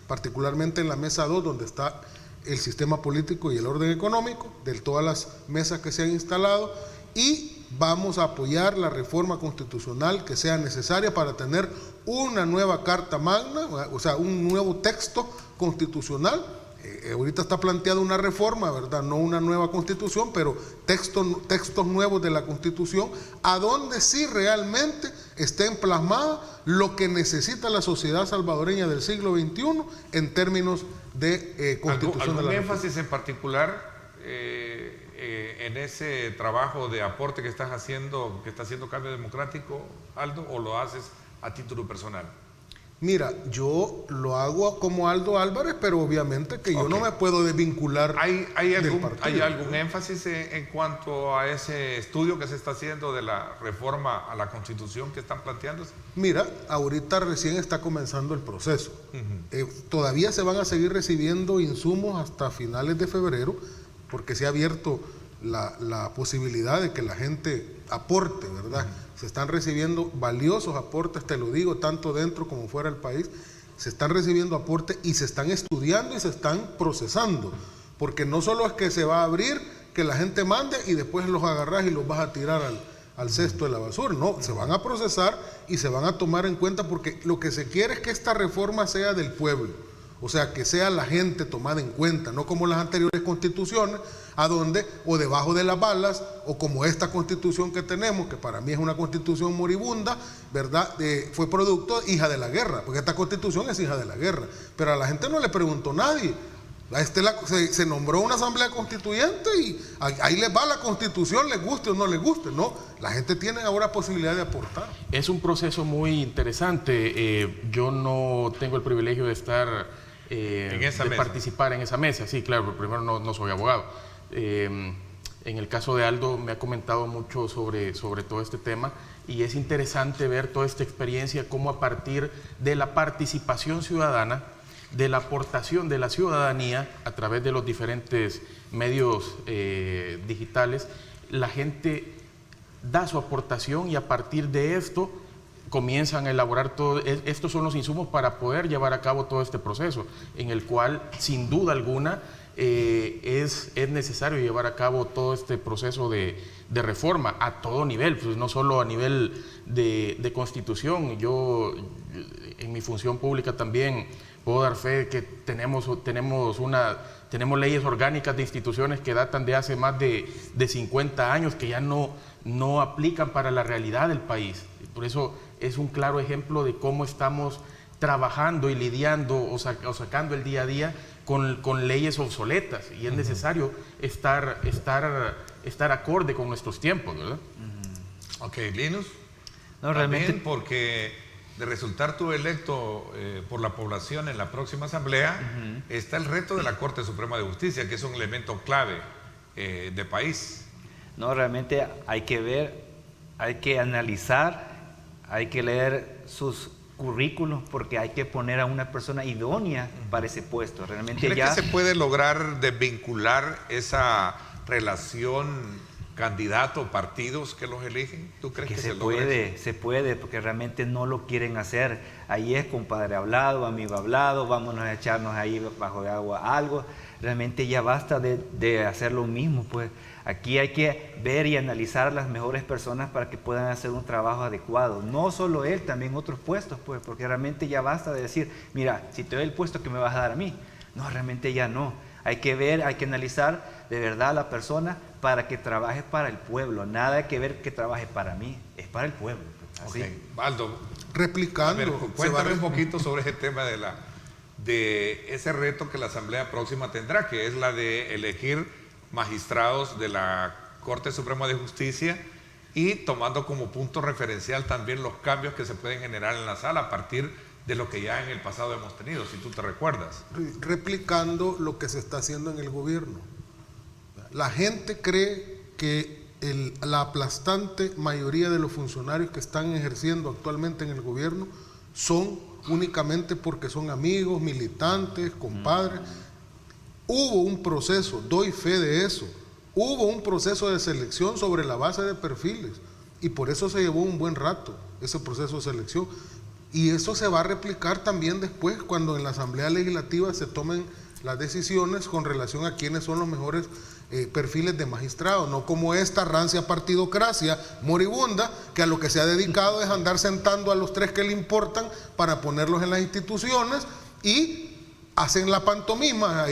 D: particularmente en la mesa 2, donde está el sistema político y el orden económico, de todas las mesas que se han instalado, y vamos a apoyar la reforma constitucional que sea necesaria para tener una nueva Carta Magna, o sea, un nuevo texto constitucional. Ahorita está planteada una reforma, ¿verdad? No una nueva constitución, pero textos nuevos de la constitución, a donde sí realmente estén plasmadas lo que necesita la sociedad salvadoreña del siglo XXI en términos de constitución.
B: ¿Algún énfasis en particular en ese trabajo de aporte que está haciendo Cambio Democrático, Aldo, o lo haces a título personal?
D: Mira, yo lo hago como Aldo Álvarez, pero obviamente que yo no me puedo desvincular.
B: ¿Hay algún énfasis en cuanto a ese estudio que se está haciendo de la reforma a la Constitución que están planteándose?
D: Mira, ahorita recién está comenzando el proceso. Todavía se van a seguir recibiendo insumos hasta finales de febrero, porque se ha abierto la posibilidad de que la gente aporte, ¿verdad? Se están recibiendo valiosos aportes, te lo digo, tanto dentro como fuera del país. Se están recibiendo aportes y se están estudiando y se están procesando, porque no solo es que se va a abrir, que la gente mande y después los agarras y los vas a tirar al cesto de la basura. No, se van a procesar y se van a tomar en cuenta, porque lo que se quiere es que esta reforma sea del pueblo, o sea, que sea la gente tomada en cuenta, no como las anteriores constituciones, a donde, o debajo de las balas, o como esta constitución que tenemos, que para mí es una constitución moribunda, ¿verdad? Fue producto hija de la guerra, porque esta constitución es hija de la guerra, pero a la gente no le preguntó nadie. Se nombró una asamblea constituyente y ahí les va la constitución, les guste o no les guste, no, la gente tiene ahora posibilidad de aportar.
C: Es un proceso muy interesante. Yo no tengo el privilegio de estar, de participar en esa mesa. Sí, claro, primero no soy abogado, En el caso de Aldo me ha comentado mucho sobre todo este tema y es interesante ver toda esta experiencia, cómo a partir de la participación ciudadana, de la aportación de la ciudadanía a través de los diferentes medios digitales, la gente da su aportación y a partir de esto comienzan a elaborar todo. Estos son los insumos para poder llevar a cabo todo este proceso, en el cual sin duda alguna es necesario llevar a cabo todo este proceso de reforma a todo nivel, pues no solo a nivel de constitución. Yo en mi función pública también puedo dar fe de que tenemos leyes orgánicas de instituciones que datan de hace más de 50 años que ya no aplican para la realidad del país. Por eso es un claro ejemplo de cómo estamos trabajando y lidiando o sacando el día a día con leyes obsoletas y es necesario estar acorde con nuestros tiempos, ¿verdad?
B: Ok, Linus.
E: No,
B: También
E: realmente,
B: porque de resultar tú electo por la población en la próxima asamblea, está el reto de la Corte Suprema de Justicia, que es un elemento clave de país.
E: no, realmente hay que ver, hay que analizar, hay que leer sus currículos porque hay que poner a una persona idónea para ese puesto. Realmente
B: ¿Cree
E: ya
B: que se puede lograr desvincular esa relación candidato-partidos que los eligen? ¿Tú crees que se logra eso?
E: se puede, porque realmente no lo quieren hacer. Ahí es compadre hablado, amigo hablado, vámonos a echarnos ahí bajo de agua algo. Realmente ya basta de hacer lo mismo, pues. Aquí hay que ver y analizar las mejores personas para que puedan hacer un trabajo adecuado. No solo él, también otros puestos, pues, porque realmente ya basta de decir, mira, si te doy el puesto que me vas a dar a mí. No, realmente ya no. Hay que ver, hay que analizar de verdad a la persona para que trabaje para el pueblo. Nada que ver que trabaje para mí, es para el pueblo. Así.
B: Ok, Aldo,
D: Replicando.
B: a ver, cuéntame un poquito sobre ese tema de ese reto que la Asamblea próxima tendrá, que es la de elegir magistrados de la Corte Suprema de Justicia y tomando como punto referencial también los cambios que se pueden generar en la sala a partir de lo que ya en el pasado hemos tenido, si tú te recuerdas.
D: Replicando lo que se está haciendo en el gobierno. La gente cree que la aplastante mayoría de los funcionarios que están ejerciendo actualmente en el gobierno son únicamente porque son amigos, militantes, compadres. Hubo un proceso, doy fe de eso, hubo un proceso de selección sobre la base de perfiles y por eso se llevó un buen rato ese proceso de selección. Y eso se va a replicar también después cuando en la Asamblea Legislativa se tomen las decisiones con relación a quiénes son los mejores perfiles de magistrados, no como esta rancia partidocracia moribunda que a lo que se ha dedicado es andar sentando a los tres que le importan para ponerlos en las instituciones y hacen la pantomima.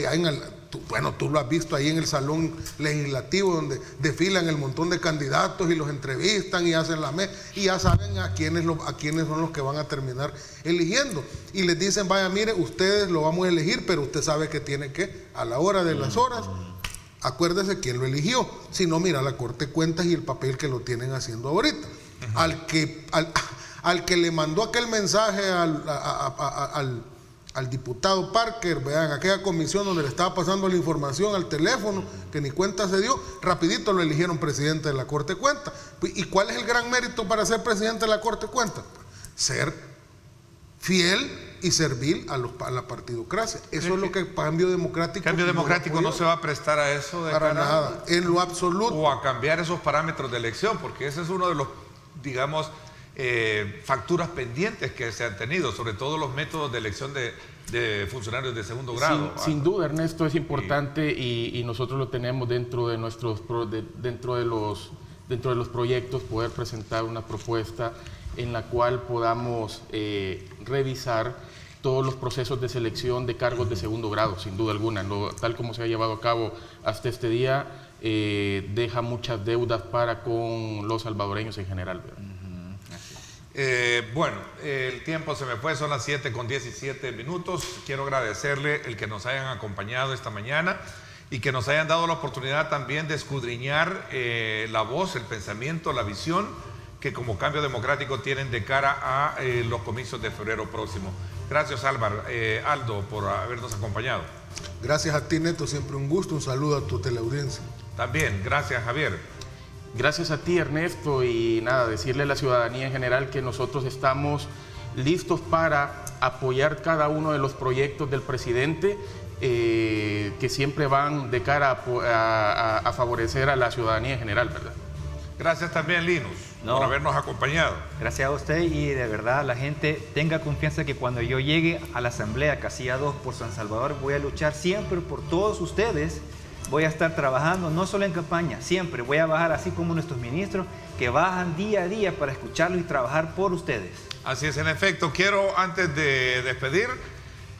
D: Bueno, tú lo has visto ahí en el salón legislativo donde desfilan el montón de candidatos y los entrevistan y hacen la mesa y ya saben a quiénes son los que van a terminar eligiendo y les dicen, vaya, mire, ustedes lo vamos a elegir, pero usted sabe que tiene que, a la hora de las horas, acuérdese quién lo eligió, si no, mira la Corte de Cuentas y el papel que lo tienen haciendo ahorita. Al que le mandó aquel mensaje al diputado Parker, vean, aquella comisión donde le estaba pasando la información al teléfono, que ni cuenta se dio, rapidito lo eligieron presidente de la Corte de Cuentas. ¿Y cuál es el gran mérito para ser presidente de la Corte de Cuentas? Ser fiel y servil a la partidocracia. Eso es lo que Cambio Democrático...
B: Cambio Democrático no se va a prestar a eso
D: para nada, en lo absoluto.
B: O a cambiar esos parámetros de elección, porque ese es uno de los, digamos, facturas pendientes que se han tenido, sobre todo los métodos de elección de funcionarios de segundo grado.
C: Sin duda, Ernesto, es importante y nosotros lo tenemos dentro de dentro de los proyectos, poder presentar una propuesta en la cual podamos revisar todos los procesos de selección de cargos de segundo grado, sin duda alguna. Tal como se ha llevado a cabo hasta este día, deja muchas deudas para con los salvadoreños en general.
B: Bueno, el tiempo se me fue, son las 7:17. Quiero agradecerle el que nos hayan acompañado esta mañana y que nos hayan dado la oportunidad también de escudriñar la voz, el pensamiento, la visión que como Cambio Democrático tienen de cara a los comicios de febrero próximo. Gracias, Aldo, por habernos acompañado.
D: Gracias a ti, Neto, siempre un gusto. Un saludo a tu teleaudiencia.
B: También, gracias, Javier.
C: Gracias a ti, Ernesto, y nada, decirle a la ciudadanía en general que nosotros estamos listos para apoyar cada uno de los proyectos del presidente que siempre van de cara a favorecer a la ciudadanía en general, ¿verdad?
B: Gracias también, Linus, por habernos acompañado.
E: Gracias a usted, y de verdad la gente tenga confianza que cuando yo llegue a la Asamblea Casilla 2 por San Salvador, voy a luchar siempre por todos ustedes. Voy a estar trabajando no solo en campaña, siempre voy a bajar, así como nuestros ministros que bajan día a día para escucharlos y trabajar por ustedes.
B: Así es, en efecto. Quiero, antes de despedir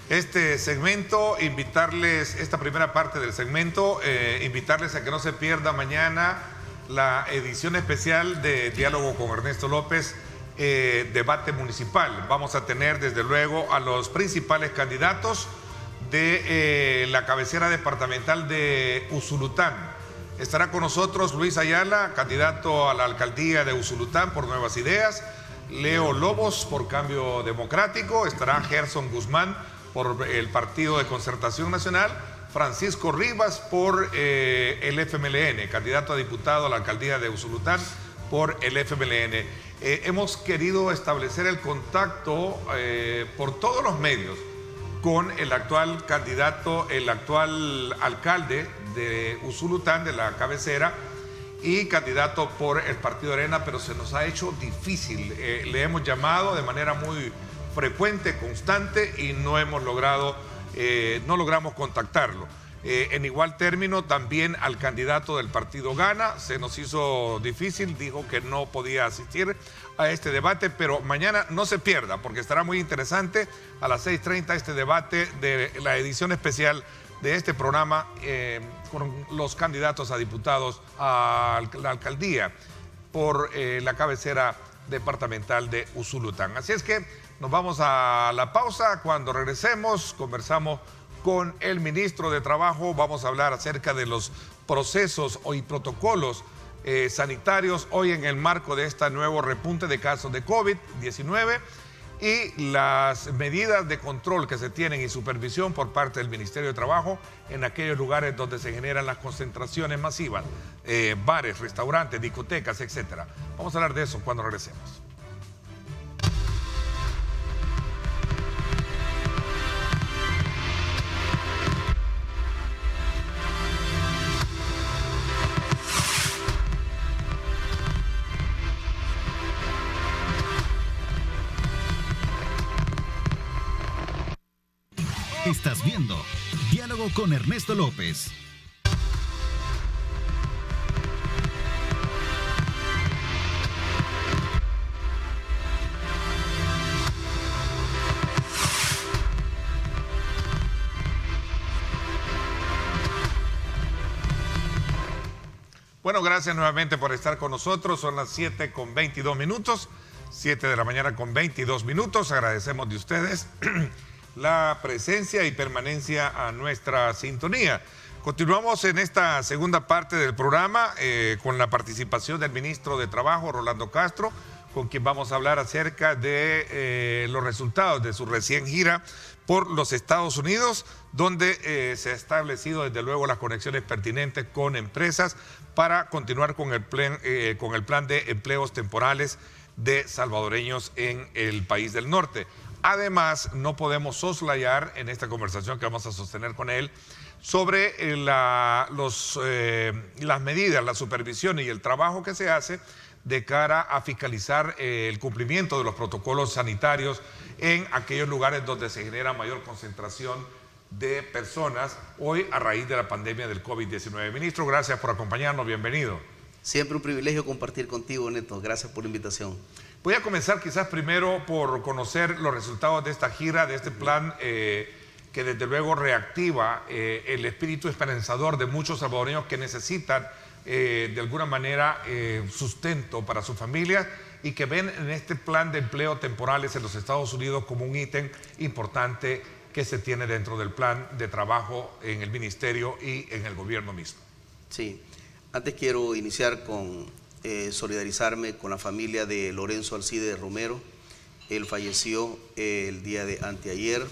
B: este segmento, invitarles, esta primera parte del segmento, invitarles a que no se pierda mañana la edición especial de Diálogo con Ernesto López, debate municipal. Vamos a tener desde luego a los principales candidatos de la cabecera departamental de Usulután. Estará con nosotros Luis Ayala, candidato a la alcaldía de Usulután por Nuevas Ideas, Leo Lobos por Cambio Democrático, estará Gerson Guzmán por el Partido de Concertación Nacional, Francisco Rivas por el FMLN, candidato a diputado a la alcaldía de Usulután por el FMLN. Hemos querido establecer el contacto por todos los medios con el actual candidato, el actual alcalde de Usulután, de la cabecera, y candidato por el Partido Arena, pero se nos ha hecho difícil. Le hemos llamado de manera muy frecuente, constante, y no hemos logrado, no logramos contactarlo. En igual término, también al candidato del Partido Gana, se nos hizo difícil, dijo que no podía asistir a este debate, pero mañana no se pierda, porque estará muy interesante a las 6:30 este debate de la edición especial de este programa con los candidatos a diputados a la alcaldía por la cabecera departamental de Usulután. Así es que nos vamos a la pausa. Cuando regresemos, conversamos con el ministro de Trabajo. Vamos a hablar acerca de los procesos y protocolos sanitarios hoy en el marco de este nuevo repunte de casos de COVID-19 y las medidas de control que se tienen y supervisión por parte del Ministerio de Trabajo en aquellos lugares donde se generan las concentraciones masivas, bares, restaurantes, discotecas, etcétera. Vamos a hablar de eso cuando regresemos.
F: Estás viendo Diálogo con Ernesto López.
B: Bueno, gracias nuevamente por estar con nosotros. Son las 7:22, 7 de la mañana con 22 minutos. Agradecemos de ustedes la presencia y permanencia a nuestra sintonía. Continuamos en esta segunda parte del programa con la participación del ministro de Trabajo, Rolando Castro, con quien vamos a hablar acerca de los resultados de su recién gira por los Estados Unidos, donde se ha establecido desde luego las conexiones pertinentes con empresas para continuar con el plan de empleos temporales de salvadoreños en el país del norte. Además, no podemos soslayar en esta conversación que vamos a sostener con él sobre las medidas, la supervisión y el trabajo que se hace de cara a fiscalizar el cumplimiento de los protocolos sanitarios en aquellos lugares donde se genera mayor concentración de personas hoy a raíz de la pandemia del COVID-19. Ministro, gracias por acompañarnos, bienvenido.
G: Siempre un privilegio compartir contigo, Neto. Gracias por la invitación.
B: Voy a comenzar quizás primero por conocer los resultados de esta gira, de este plan que desde luego reactiva el espíritu esperanzador de muchos salvadoreños que necesitan de alguna manera sustento para sus familias y que ven en este plan de empleo temporales en los Estados Unidos como un ítem importante que se tiene dentro del plan de trabajo en el ministerio y en el gobierno mismo.
G: Sí, antes quiero iniciar con solidarizarme con la familia de Lorenzo Alcide Romero. Él falleció el día de anteayer,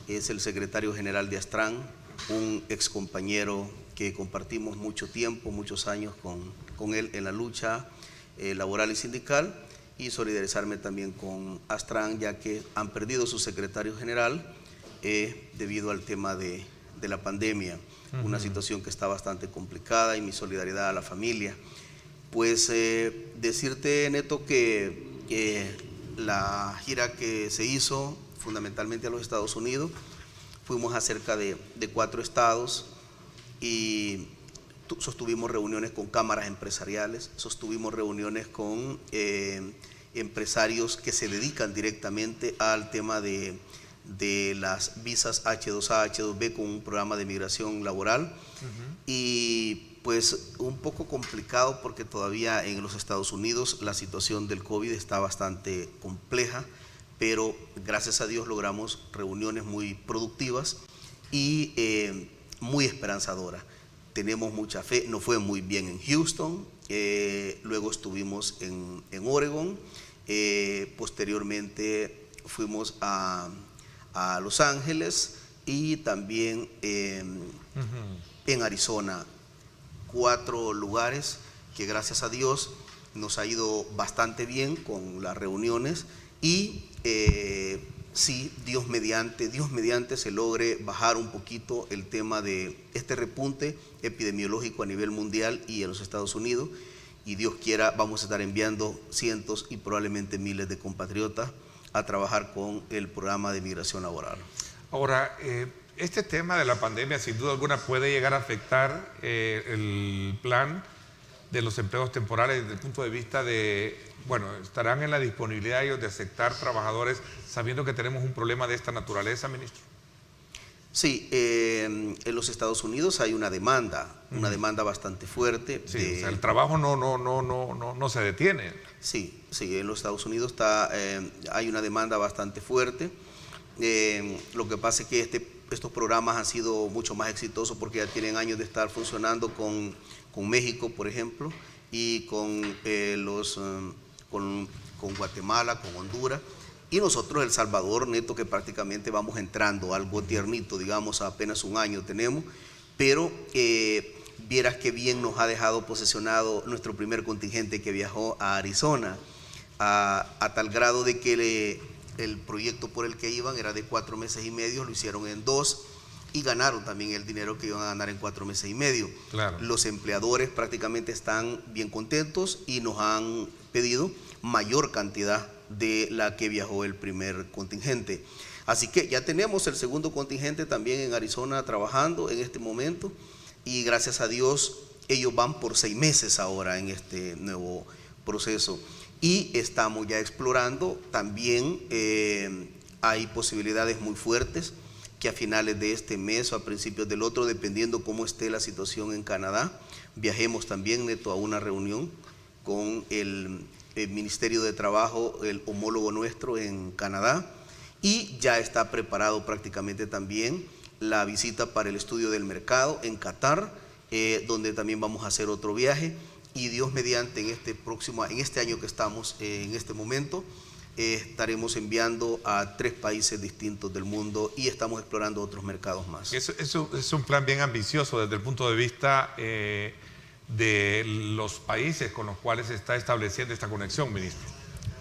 G: es el secretario general de Astran, un ex compañero que compartimos mucho tiempo, muchos años con él en la lucha laboral y sindical, y solidarizarme también con Astran, ya que han perdido su secretario general debido al tema de la pandemia, una situación que está bastante complicada, y mi solidaridad a la familia. Pues decirte, Neto, que la gira que se hizo fundamentalmente a los Estados Unidos, fuimos a cerca de 4 estados y sostuvimos reuniones con cámaras empresariales, sostuvimos reuniones con empresarios que se dedican directamente al tema de las visas H2A, H2B, con un programa de migración laboral. Y pues un poco complicado porque todavía en los Estados Unidos la situación del COVID está bastante compleja, pero gracias a Dios logramos reuniones muy productivas y muy esperanzadoras. Tenemos mucha fe. Nos fue muy bien en Houston, luego estuvimos en Oregon, posteriormente fuimos a Los Ángeles y también en Arizona. 4 lugares que gracias a Dios nos ha ido bastante bien con las reuniones, y sí, Dios mediante se logre bajar un poquito el tema de este repunte epidemiológico a nivel mundial y en los Estados Unidos, y Dios quiera vamos a estar enviando cientos y probablemente miles de compatriotas a trabajar con el programa de migración laboral.
B: Ahora, este tema de la pandemia sin duda alguna puede llegar a afectar el plan de los empleos temporales desde el punto de vista de, bueno, estarán en la disponibilidad ellos de aceptar trabajadores sabiendo que tenemos un problema de esta naturaleza, ministro.
G: Sí, en los Estados Unidos hay una demanda bastante fuerte.
B: Sí, o sea, el trabajo no se detiene.
G: Sí, en los Estados Unidos hay una demanda bastante fuerte. Lo que pasa es que estos programas han sido mucho más exitosos porque ya tienen años de estar funcionando con México, por ejemplo, y con Guatemala, con Honduras. Y nosotros, El Salvador, Neto, que prácticamente vamos entrando, algo tiernito, digamos, apenas un año tenemos, pero vieras qué bien nos ha dejado posesionado nuestro primer contingente que viajó a Arizona, a tal grado de que el proyecto por el que iban era de 4 meses y medio, lo hicieron en 2 y ganaron también el dinero que iban a ganar en 4 meses y medio.
B: Claro.
G: Los empleadores prácticamente están bien contentos y nos han pedido mayor cantidad de la que viajó el primer contingente. Así que ya tenemos el segundo contingente también en Arizona trabajando en este momento, y gracias a Dios ellos van por 6 meses ahora en este nuevo proceso. Y estamos ya explorando también, hay posibilidades muy fuertes que a finales de este mes o a principios del otro, dependiendo cómo esté la situación en Canadá, viajemos también, Neto, a una reunión con el Ministerio de Trabajo, el homólogo nuestro en Canadá, y ya está preparado prácticamente también la visita para el estudio del mercado en Qatar, donde también vamos a hacer otro viaje. Y Dios mediante, en este año que estamos en este momento, estaremos enviando a 3 países distintos del mundo y estamos explorando otros mercados más.
B: Eso es un plan bien ambicioso desde el punto de vista de los países con los cuales se está estableciendo esta conexión, ministro.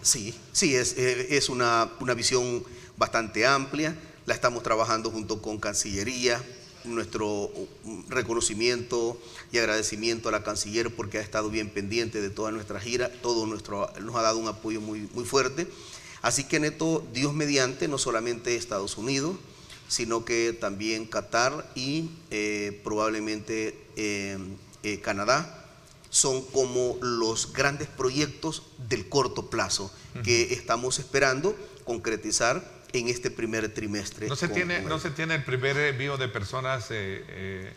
G: Sí, es una visión bastante amplia. La estamos trabajando junto con Cancillería. Nuestro reconocimiento y agradecimiento a la canciller porque ha estado bien pendiente de toda nuestra gira, nos ha dado un apoyo muy fuerte. Así que, Neto, Dios mediante, no solamente Estados Unidos, sino que también Qatar y probablemente Canadá son como los grandes proyectos del corto plazo que estamos esperando concretizar en este primer trimestre.
B: ¿No se tiene el primer envío de personas de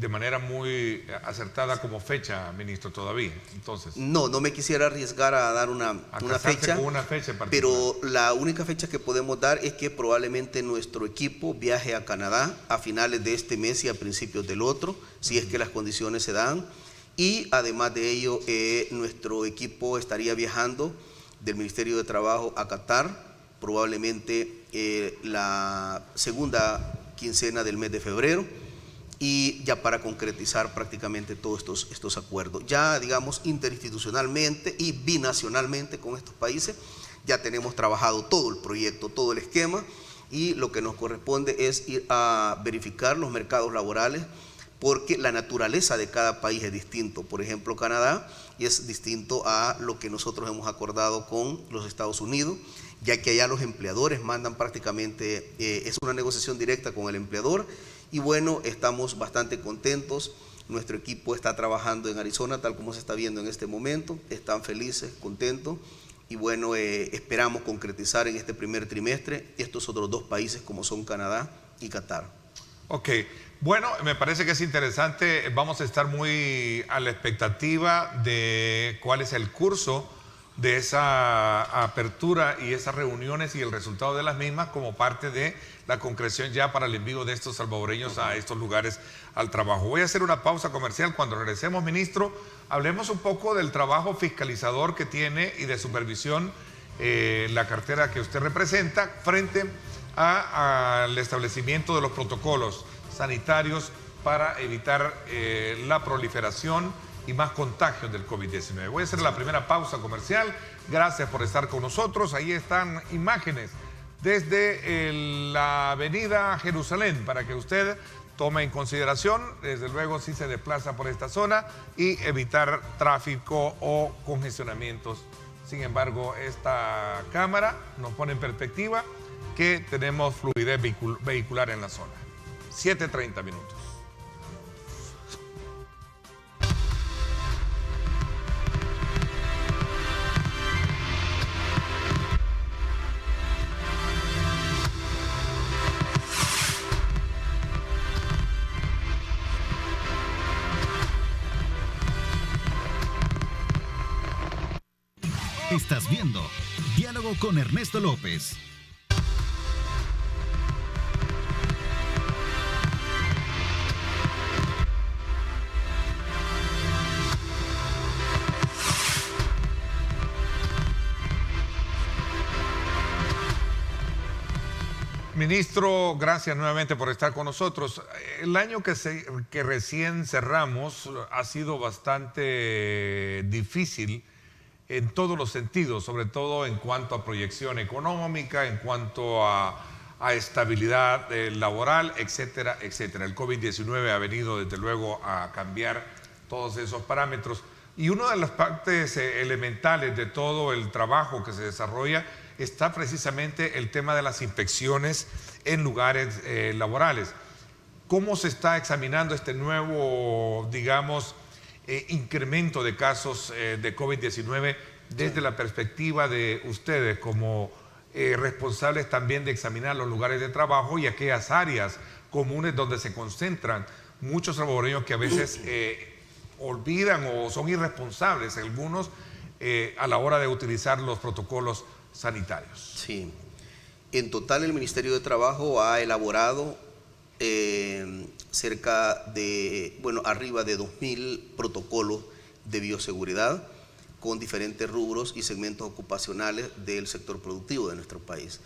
B: manera muy acertada como fecha, ministro, todavía? Entonces,
G: no me quisiera arriesgar a dar una fecha,
B: con una fecha en particular.
G: Pero la única fecha que podemos dar es que probablemente nuestro equipo viaje a Canadá a finales de este mes y a principios del otro, si es que las condiciones se dan. Y además de ello, nuestro equipo estaría viajando del Ministerio de Trabajo a Qatar, probablemente la segunda quincena del mes de febrero, y ya para concretizar prácticamente todos estos acuerdos. Ya, digamos, interinstitucionalmente y binacionalmente con estos países, ya tenemos trabajado todo el proyecto, todo el esquema, y lo que nos corresponde es ir a verificar los mercados laborales, porque la naturaleza de cada país es distinto. Por ejemplo, Canadá es distinto a lo que nosotros hemos acordado con los Estados Unidos, ya que allá los empleadores mandan prácticamente, es una negociación directa con el empleador, y bueno, estamos bastante contentos. Nuestro equipo está trabajando en Arizona, tal como se está viendo en este momento, están felices, contentos, y bueno, esperamos concretizar en este primer trimestre estos otros dos países como son Canadá y Qatar.
B: Ok, bueno, me parece que es interesante. Vamos a estar muy a la expectativa de cuál es el curso de esa apertura y esas reuniones y el resultado de las mismas como parte de la concreción ya para el envío de estos salvadoreños a estos lugares al trabajo. Voy a hacer una pausa comercial. Cuando regresemos, ministro, hablemos un poco del trabajo fiscalizador que tiene y de supervisión la cartera que usted representa frente al establecimiento de los protocolos sanitarios para evitar la proliferación y más contagios del COVID-19. Voy a hacer la primera pausa comercial. Gracias por estar con nosotros. Ahí están imágenes desde la avenida Jerusalén para que usted tome en consideración, desde luego, si se desplaza por esta zona y evitar tráfico o congestionamientos. Sin embargo, esta cámara nos pone en perspectiva que tenemos fluidez vehicular en la zona. 7:30 minutos.
F: Estás viendo Diálogo con Ernesto López.
B: Ministro, gracias nuevamente por estar con nosotros. El año que recién cerramos ha sido bastante difícil en todos los sentidos, sobre todo en cuanto a proyección económica, en cuanto a estabilidad laboral, etcétera, etcétera. El COVID-19 ha venido desde luego a cambiar todos esos parámetros. Y una de las partes elementales de todo el trabajo que se desarrolla está precisamente el tema de las inspecciones en lugares laborales. ¿Cómo se está examinando este nuevo, digamos, incremento de casos de COVID-19 desde la perspectiva de ustedes como responsables también de examinar los lugares de trabajo y aquellas áreas comunes donde se concentran muchos salvadoreños que a veces olvidan o son irresponsables algunos a la hora de utilizar los protocolos sanitarios?
G: Sí, en total el Ministerio de Trabajo ha elaborado cerca de, arriba de 2.000 protocolos de bioseguridad con diferentes rubros y segmentos ocupacionales del sector productivo de nuestro país.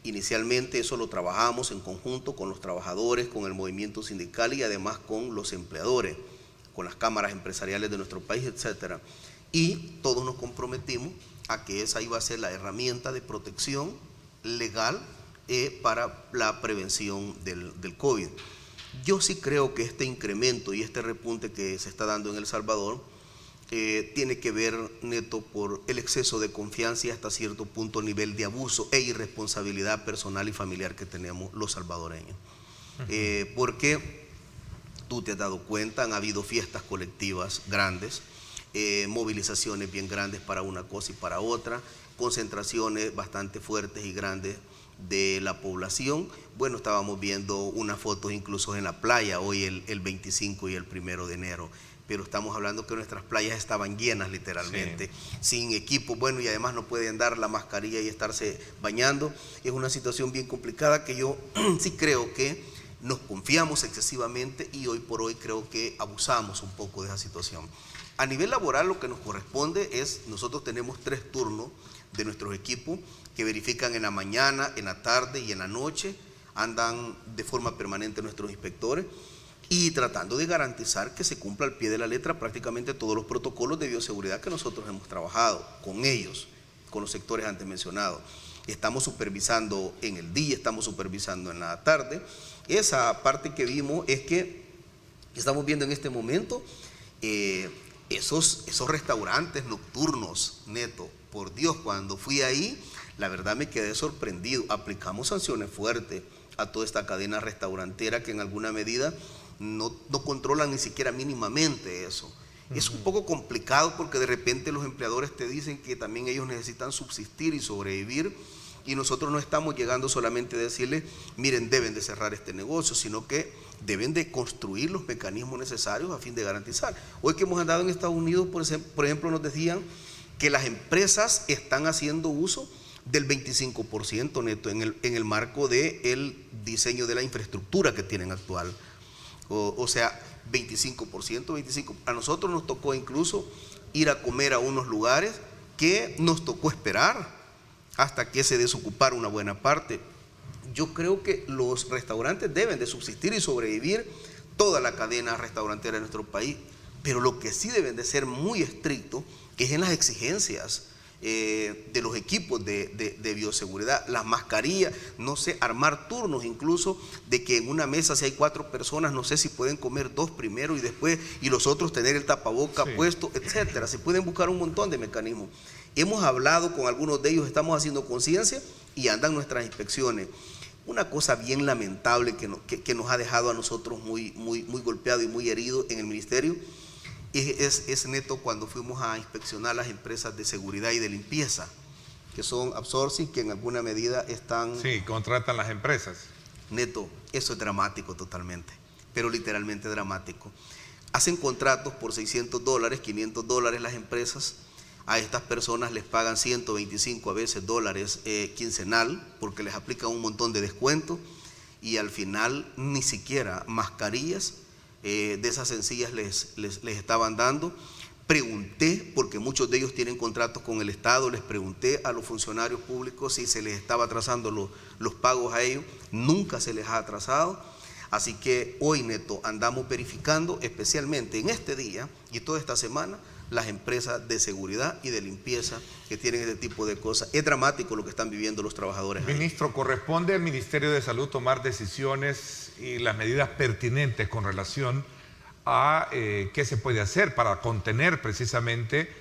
G: Inicialmente eso lo trabajamos en conjunto con los trabajadores, con el movimiento sindical y además con los empleadores, con las cámaras empresariales de nuestro país, etcétera. Y todos nos comprometimos a que esa iba a ser la herramienta de protección legal para la prevención del COVID. Yo sí creo que este incremento y este repunte que se está dando en El Salvador tiene que ver neto por el exceso de confianza y hasta cierto punto nivel de abuso e irresponsabilidad personal y familiar que tenemos los salvadoreños. Porque tú te has dado cuenta, han habido fiestas colectivas grandes, movilizaciones bien grandes para una cosa y para otra, concentraciones bastante fuertes y grandes de la población. Bueno, estábamos viendo unas fotos incluso en la playa hoy el 25 y el 1 de enero, pero estamos hablando que nuestras playas estaban llenas literalmente, sin equipo, y además no pueden dar la mascarilla y estarse bañando. Es una situación bien complicada que yo sí creo que nos confiamos excesivamente y hoy por hoy creo que abusamos un poco de esa situación. A nivel laboral lo que nos corresponde es, nosotros tenemos 3 turnos de nuestros equipos que verifican en la mañana, en la tarde y en la noche andan de forma permanente nuestros inspectores y tratando de garantizar que se cumpla al pie de la letra prácticamente todos los protocolos de bioseguridad que nosotros hemos trabajado con ellos, con los sectores antes mencionados. Estamos supervisando en el día, estamos supervisando en la tarde. Esa parte que vimos es que estamos viendo en este momento esos restaurantes nocturnos, Neto. Por Dios, cuando fui ahí, la verdad me quedé sorprendido. Aplicamos sanciones fuertes a toda esta cadena restaurantera que en alguna medida no controlan ni siquiera mínimamente eso. Es un poco complicado porque de repente los empleadores te dicen que también ellos necesitan subsistir y sobrevivir, y nosotros no estamos llegando solamente a decirles, miren, deben de cerrar este negocio, sino que deben de construir los mecanismos necesarios a fin de garantizar. Hoy que hemos andado en Estados Unidos, por ejemplo, nos decían que las empresas están haciendo uso del 25%, Neto, en el marco del diseño de la infraestructura que tienen actual. O sea, 25%. A nosotros nos tocó incluso ir a comer a unos lugares que nos tocó esperar hasta que se desocupara una buena parte. Yo creo que los restaurantes deben de subsistir y sobrevivir, toda la cadena restaurantera de nuestro país, pero lo que sí deben de ser muy estrictos es en las exigencias de los equipos de bioseguridad, las mascarillas, no sé, armar turnos incluso de que en una mesa si hay 4 personas, no sé si pueden comer 2 primero y después, y los otros tener el tapaboca puesto, etcétera. Se pueden buscar un montón de mecanismos. Hemos hablado con algunos de ellos, estamos haciendo conciencia y andan nuestras inspecciones. Una cosa bien lamentable que nos ha dejado a nosotros muy golpeados y muy heridos en el ministerio es Neto, cuando fuimos a inspeccionar las empresas de seguridad y de limpieza, que son outsourcing, que en alguna medida están...
B: Sí, contratan las empresas.
G: Neto, eso es dramático totalmente, pero literalmente dramático. Hacen contratos por $600, $500 las empresas. A estas personas les pagan 125 a veces dólares quincenal, porque les aplican un montón de descuentos, y al final ni siquiera mascarillas de esas sencillas les estaban dando. Pregunté, porque muchos de ellos tienen contratos con el Estado, les pregunté a los funcionarios públicos si se les estaba atrasando los pagos a ellos. Nunca se les ha atrasado. Así que hoy, Neto, andamos verificando, especialmente en este día y toda esta semana, las empresas de seguridad y de limpieza que tienen este tipo de cosas. Es dramático lo que están viviendo los trabajadores.
B: Ministro, ¿corresponde al Ministerio de Salud tomar decisiones y las medidas pertinentes con relación a qué se puede hacer para contener precisamente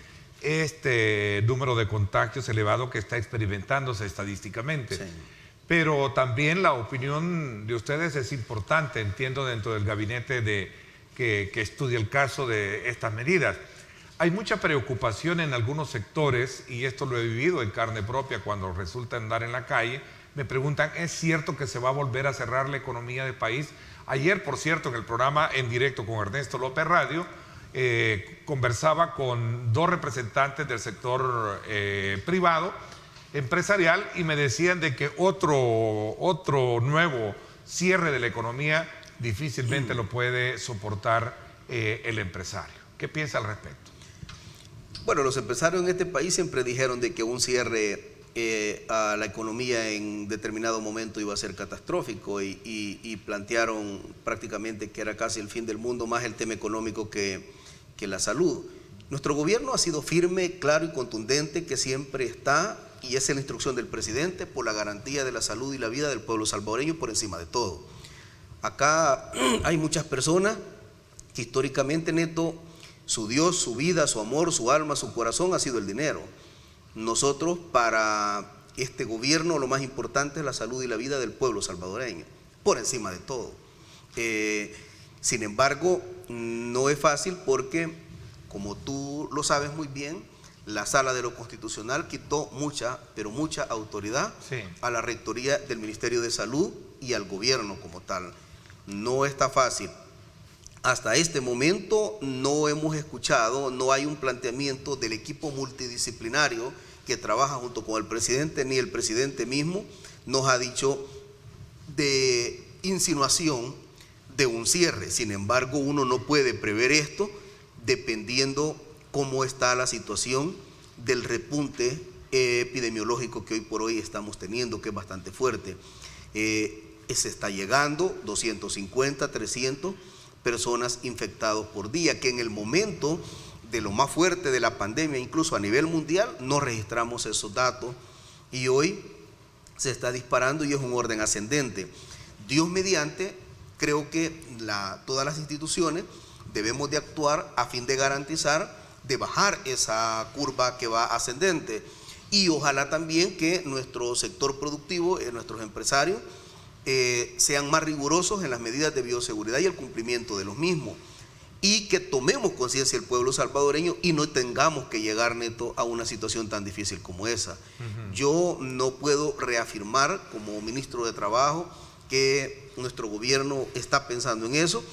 B: este número de contagios elevado que está experimentándose estadísticamente? Sí. Pero también la opinión de ustedes es importante, entiendo, dentro del gabinete que estudia el caso de estas medidas. Hay mucha preocupación en algunos sectores, y esto lo he vivido en carne propia cuando resulta andar en la calle. Me preguntan, ¿es cierto que se va a volver a cerrar la economía del país? Ayer, por cierto, en el programa En Directo con Ernesto López Radio, conversaba con 2 representantes del sector privado, empresarial, y me decían de que otro nuevo cierre de la economía difícilmente lo puede soportar el empresario. ¿Qué piensa al respecto?
G: Bueno, los empresarios en este país siempre dijeron de que un cierre a la economía en determinado momento iba a ser catastrófico y plantearon prácticamente que era casi el fin del mundo, más el tema económico que la salud. Nuestro gobierno ha sido firme, claro y contundente, que siempre está, y esa es la instrucción del presidente, por la garantía de la salud y la vida del pueblo salvadoreño por encima de todo. Acá hay muchas personas que históricamente, Neto, su Dios, su vida, su amor, su alma, su corazón ha sido el dinero. Nosotros, para este gobierno, lo más importante es la salud y la vida del pueblo salvadoreño, por encima de todo. Sin embargo, no es fácil porque, como tú lo sabes muy bien, la Sala de lo Constitucional quitó mucha, pero mucha autoridad a la Rectoría del Ministerio de Salud y al gobierno como tal. No está fácil. Hasta este momento no hemos escuchado, no hay un planteamiento del equipo multidisciplinario que trabaja junto con el presidente, ni el presidente mismo nos ha dicho de insinuación de un cierre. Sin embargo, uno no puede prever esto dependiendo cómo está la situación del repunte epidemiológico que hoy por hoy estamos teniendo, que es bastante fuerte. se está llegando 250, 300 personas infectadas por día, que en el momento de lo más fuerte de la pandemia, incluso a nivel mundial, no registramos esos datos y hoy se está disparando y es un orden ascendente. Dios mediante, creo que todas las instituciones debemos de actuar a fin de garantizar, de bajar esa curva que va ascendente, y ojalá también que nuestro sector productivo, nuestros empresarios, sean más rigurosos en las medidas de bioseguridad y el cumplimiento de los mismos, y que tomemos conciencia el pueblo salvadoreño y no tengamos que llegar, Neto, a una situación tan difícil como esa. Yo no puedo reafirmar como ministro de Trabajo que nuestro gobierno está pensando en eso,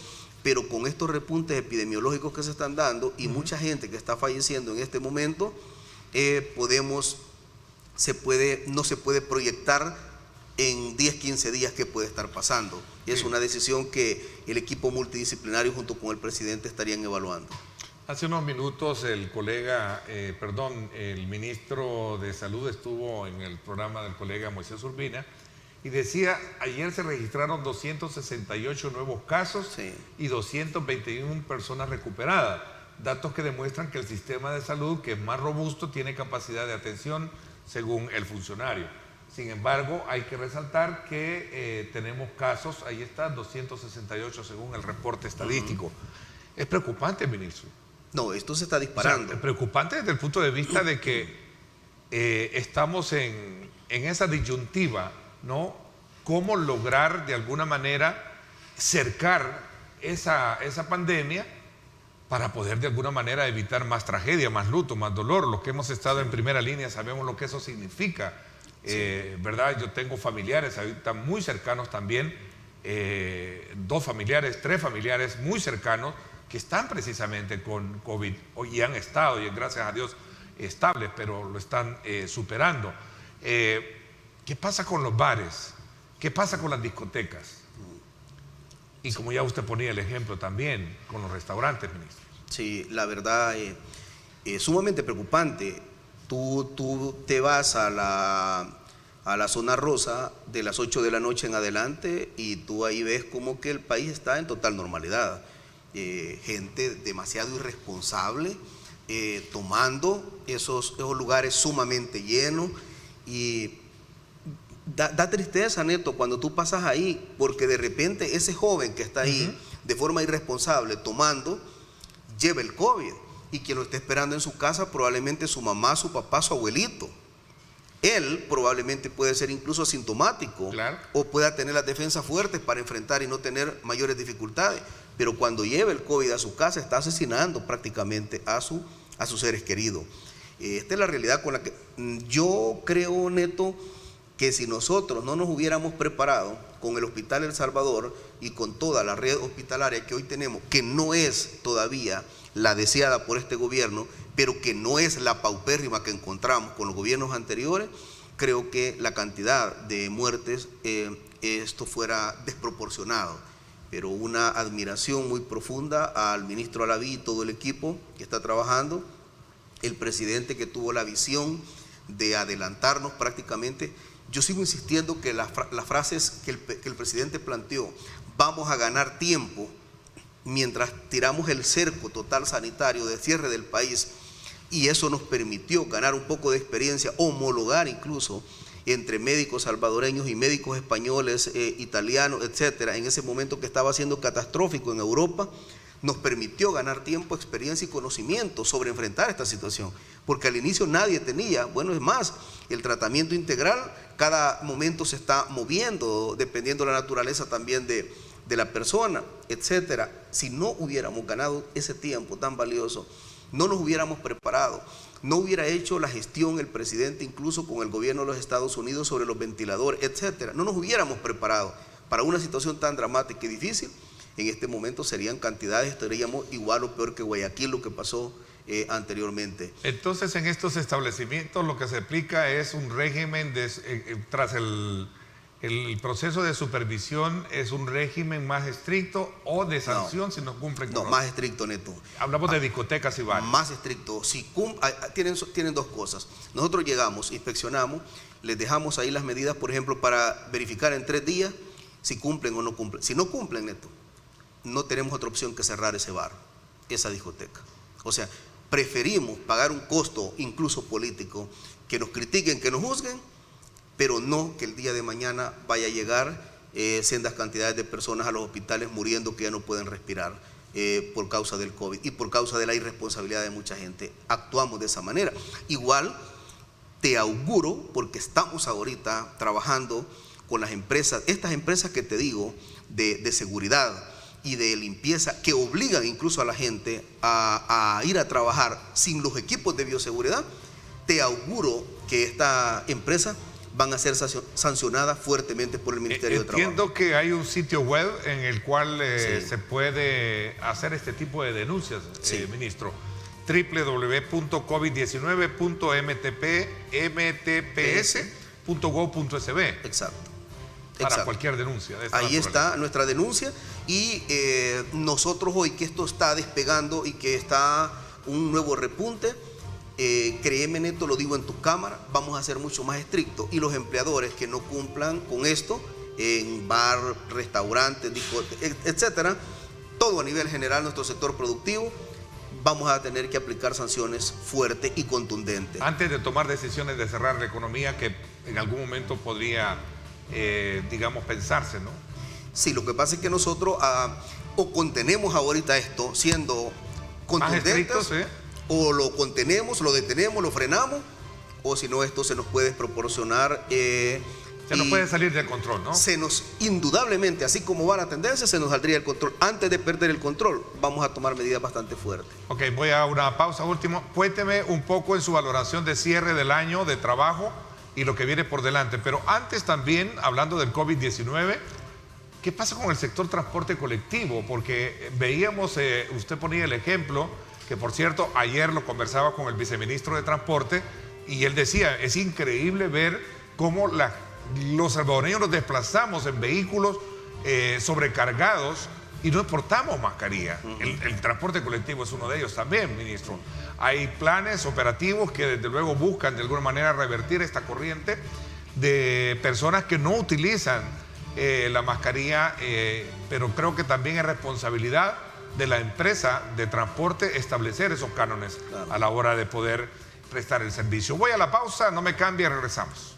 G: pero con estos repuntes epidemiológicos que se están dando y mucha gente que está falleciendo en este momento, no se puede proyectar en 10, 15 días qué puede estar pasando. Es una decisión que el equipo multidisciplinario junto con el presidente estarían evaluando.
B: Hace unos minutos el ministro de Salud estuvo en el programa del colega Moisés Urbina y decía, ayer se registraron 268 nuevos casos, sí, y 221 personas recuperadas. Datos que demuestran que el sistema de salud, que es más robusto, tiene capacidad de atención según el funcionario. Sin embargo, hay que resaltar que tenemos casos, ahí está, 268 según el reporte estadístico. Es preocupante, ministro.
G: No, esto se está disparando.
B: O sea, preocupante desde el punto de vista de que estamos en esa disyuntiva, ¿no? ¿Cómo lograr de alguna manera cercar esa pandemia para poder de alguna manera evitar más tragedia, más luto, más dolor? Los que hemos estado en primera línea sabemos lo que eso significa. ¿Verdad? Yo tengo familiares ahorita muy cercanos también, 2 familiares, 3 familiares muy cercanos que están precisamente con COVID y han estado, y gracias a Dios, estables, pero lo están superando. ¿Qué pasa con los bares? ¿Qué pasa con las discotecas? Y como ya usted ponía el ejemplo también, con los restaurantes, ministro.
G: Sí, la verdad es sumamente preocupante. Tú te vas a la zona rosa de las 8 de la noche en adelante y tú ahí ves como que el país está en total normalidad. Gente demasiado irresponsable, tomando esos lugares sumamente llenos, y da tristeza, Neto, cuando tú pasas ahí, porque de repente ese joven que está ahí de forma irresponsable tomando, lleva el COVID. Y quien lo esté esperando en su casa probablemente su mamá, su papá, su abuelito. Él probablemente puede ser incluso asintomático, claro, o pueda tener las defensas fuertes para enfrentar y no tener mayores dificultades. Pero cuando lleva el COVID a su casa está asesinando prácticamente a sus seres queridos. Esta es la realidad con la que yo creo, Neto, que si nosotros no nos hubiéramos preparado con el Hospital El Salvador y con toda la red hospitalaria que hoy tenemos, que no es todavía la deseada por este gobierno, pero que no es la paupérrima que encontramos con los gobiernos anteriores, creo que la cantidad de muertes, esto fuera desproporcionado. Pero una admiración muy profunda al ministro Alaví y todo el equipo que está trabajando, el presidente que tuvo la visión de adelantarnos prácticamente. Yo sigo insistiendo que las frases que el presidente planteó, vamos a ganar tiempo mientras tiramos el cerco total sanitario de cierre del país, y eso nos permitió ganar un poco de experiencia, homologar incluso entre médicos salvadoreños y médicos españoles, italianos, etcétera, en ese momento que estaba siendo catastrófico en Europa, nos permitió ganar tiempo, experiencia y conocimiento sobre enfrentar esta situación, porque al inicio nadie tenía, bueno, es más, el tratamiento integral cada momento se está moviendo, dependiendo de la naturaleza también de la persona, etcétera. Si no hubiéramos ganado ese tiempo tan valioso, no nos hubiéramos preparado, no hubiera hecho la gestión el presidente incluso con el gobierno de los Estados Unidos sobre los ventiladores, etcétera, no nos hubiéramos preparado para una situación tan dramática y difícil. En este momento serían cantidades, estaríamos igual o peor que Guayaquil, lo que pasó anteriormente.
B: Entonces, en estos establecimientos lo que se aplica es un régimen tras el proceso de supervisión, ¿es un régimen más estricto o de sanción si no cumplen con
G: más estricto, Neto.
B: Hablamos de discotecas y bares. Más
G: estricto. Tienen 2 cosas. Nosotros llegamos, inspeccionamos, les dejamos ahí las medidas, por ejemplo, para verificar en 3 días si cumplen o no cumplen. Si no cumplen, Neto, no tenemos otra opción que cerrar ese bar, esa discoteca. O sea, preferimos pagar un costo incluso político, que nos critiquen, que nos juzguen, pero no que el día de mañana vaya a llegar sendas cantidades de personas a los hospitales muriendo que ya no pueden respirar por causa del COVID y por causa de la irresponsabilidad de mucha gente. Actuamos de esa manera. Igual te auguro, porque estamos ahorita trabajando con las empresas, estas empresas que te digo de seguridad y de limpieza, que obligan incluso a la gente a ir a trabajar sin los equipos de bioseguridad. Te auguro que esta empresa van a ser sancionadas fuertemente por el Ministerio de Trabajo.
B: Entiendo que hay un sitio web en el cual
G: Sí.
B: se puede hacer este tipo de denuncias,
G: Sí.
B: Ministro. www.covid19.mtps.gov.sb
G: Exacto.
B: para
G: Exacto.
B: cualquier denuncia de esta
G: Ahí
B: naturaleza.
G: está nuestra denuncia y nosotros hoy que esto está despegando y que está un nuevo repunte, créeme, Neto, lo digo en tu cámara, vamos a ser mucho más estrictos y los empleadores que no cumplan con esto en bar, restaurantes, discotecas, etcétera, todo a nivel general, nuestro sector productivo, vamos a tener que aplicar sanciones fuertes y contundentes.
B: Antes de tomar decisiones de cerrar la economía, que en algún momento podría, digamos, pensarse, ¿no?
G: Sí, lo que pasa es que nosotros o contenemos ahorita esto siendo contundentes,
B: estrictos, ¿eh?
G: o lo contenemos, lo detenemos, lo frenamos, o si no, esto se nos puede desproporcionar.
B: Se nos
G: y
B: puede salir del control, ¿no?
G: se nos, indudablemente, así como va la tendencia, se nos saldría el control. Antes de perder el control, vamos a tomar medidas bastante fuertes.
B: Ok, voy a una pausa último. Cuénteme un poco en su valoración de cierre del año de trabajo y lo que viene por delante. Pero antes también, hablando del COVID-19, ¿qué pasa con el sector transporte colectivo? Porque veíamos, usted ponía el ejemplo, que por cierto, ayer lo conversaba con el viceministro de Transporte y él decía, es increíble ver cómo los salvadoreños nos desplazamos en vehículos sobrecargados y no exportamos mascarilla. El transporte colectivo es uno de ellos también, ministro. Hay planes operativos que desde luego buscan de alguna manera revertir esta corriente de personas que no utilizan la mascarilla, pero creo que también es responsabilidad de la empresa de transporte establecer esos cánones a la hora de poder prestar el servicio. Voy a la pausa, no me cambie, regresamos.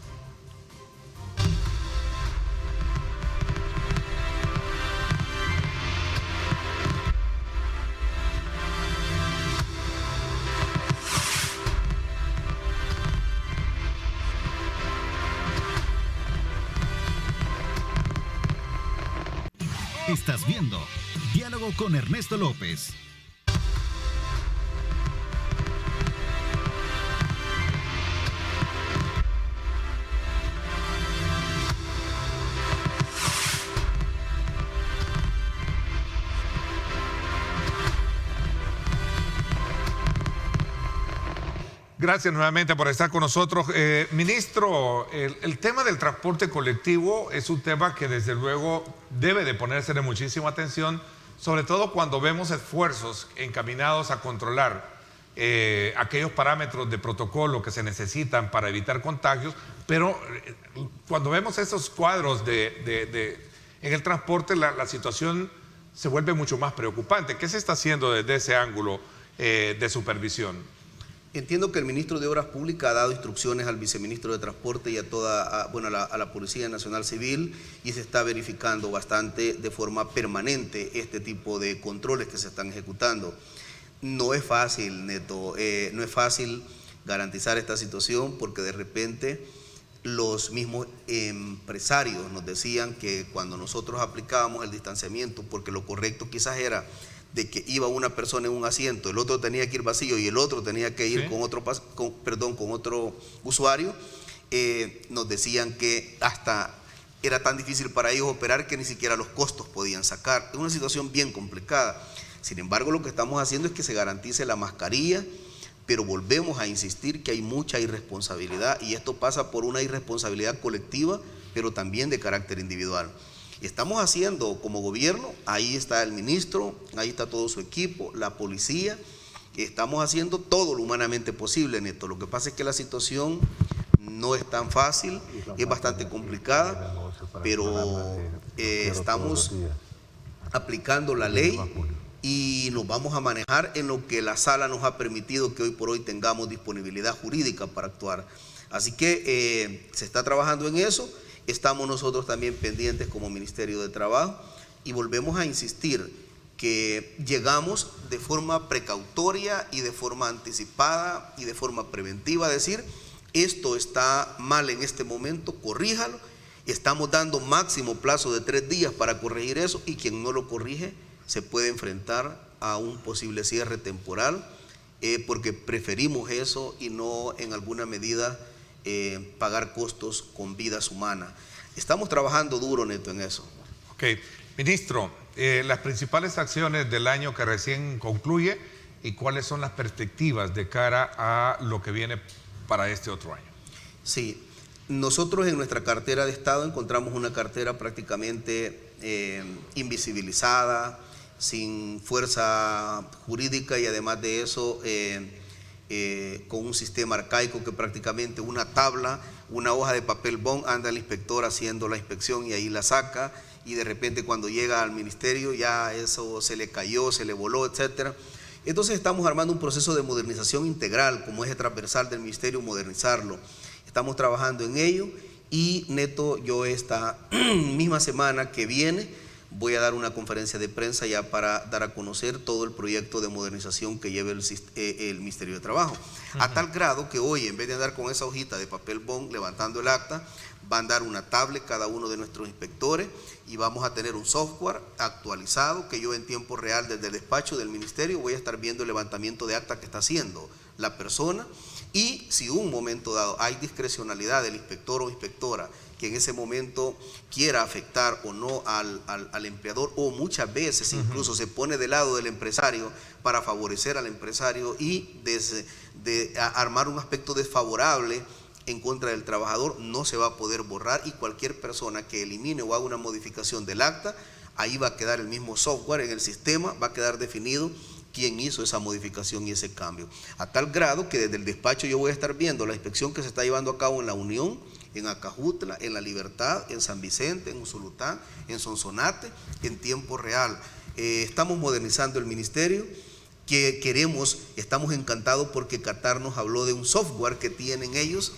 F: Estás viendo Diálogo con Ernesto López.
B: Gracias nuevamente por estar con nosotros. Ministro, el tema del transporte colectivo es un tema que desde luego debe de ponerse de muchísima atención, sobre todo cuando vemos esfuerzos encaminados a controlar aquellos parámetros de protocolo que se necesitan para evitar contagios, pero cuando vemos esos cuadros en el transporte, la situación se vuelve mucho más preocupante. ¿Qué se está haciendo desde ese ángulo de supervisión?
G: Entiendo que el ministro de Obras Públicas ha dado instrucciones al viceministro de Transporte y a la Policía Nacional Civil y se está verificando bastante de forma permanente este tipo de controles que se están ejecutando. No es fácil, Neto, no es fácil garantizar esta situación porque de repente los mismos empresarios nos decían que cuando nosotros aplicábamos el distanciamiento, porque lo correcto quizás era de que iba una persona en un asiento, el otro tenía que ir vacío y el otro tenía que ir con otro usuario, nos decían que hasta era tan difícil para ellos operar que ni siquiera los costos podían sacar. Es una situación bien complicada. Sin embargo, lo que estamos haciendo es que se garantice la mascarilla, pero volvemos a insistir que hay mucha irresponsabilidad y esto pasa por una irresponsabilidad colectiva, pero también de carácter individual. Estamos haciendo como gobierno, ahí está el ministro, ahí está todo su equipo, la policía, estamos haciendo todo lo humanamente posible, Neto. Lo que pasa es que la situación No es tan fácil, es bastante complicada, pero estamos aplicando la ley y nos vamos a manejar en lo que la sala nos ha permitido que hoy por hoy tengamos disponibilidad jurídica para actuar. Así que se está trabajando en eso, estamos nosotros también pendientes como Ministerio de Trabajo y volvemos a insistir que llegamos de forma precautoria y de forma anticipada y de forma preventiva a decir, esto está mal en este momento, corríjalo. Estamos dando máximo plazo de 3 días para corregir eso y quien no lo corrige se puede enfrentar a un posible cierre temporal porque preferimos eso y no en alguna medida pagar costos con vidas humanas. Estamos trabajando duro, Neto, en eso.
B: Ok, ministro, las principales acciones del año que recién concluye y cuáles son las perspectivas de cara a lo que viene para este otro año.
G: Sí. Nosotros en nuestra cartera de Estado encontramos una cartera prácticamente invisibilizada, sin fuerza jurídica y además de eso con un sistema arcaico que prácticamente una tabla, una hoja de papel bond, anda el inspector haciendo la inspección y ahí la saca y de repente cuando llega al ministerio ya eso se le cayó, se le voló, etcétera. Entonces estamos armando un proceso de modernización integral como eje transversal del ministerio, modernizarlo. Estamos trabajando en ello y Neto, yo esta misma semana que viene voy a dar una conferencia de prensa ya para dar a conocer todo el proyecto de modernización que lleva el Ministerio de Trabajo. A tal grado que hoy, en vez de andar con esa hojita de papel bond levantando el acta, van a dar una tablet cada uno de nuestros inspectores y vamos a tener un software actualizado que yo en tiempo real desde el despacho del Ministerio voy a estar viendo el levantamiento de acta que está haciendo la persona. Y si un momento dado hay discrecionalidad del inspector o inspectora que en ese momento quiera afectar o no al empleador o muchas veces incluso se pone del lado del empresario para favorecer al empresario y armar un aspecto desfavorable en contra del trabajador, no se va a poder borrar y cualquier persona que elimine o haga una modificación del acta, ahí va a quedar el mismo software en el sistema, va a quedar definido quién hizo esa modificación y ese cambio. A tal grado que desde el despacho yo voy a estar viendo la inspección que se está llevando a cabo en La Unión, en Acajutla, en La Libertad, en San Vicente, en Usulután, en Sonsonate, en tiempo real. Estamos modernizando el ministerio, que estamos encantados porque Qatar nos habló de un software que tienen ellos,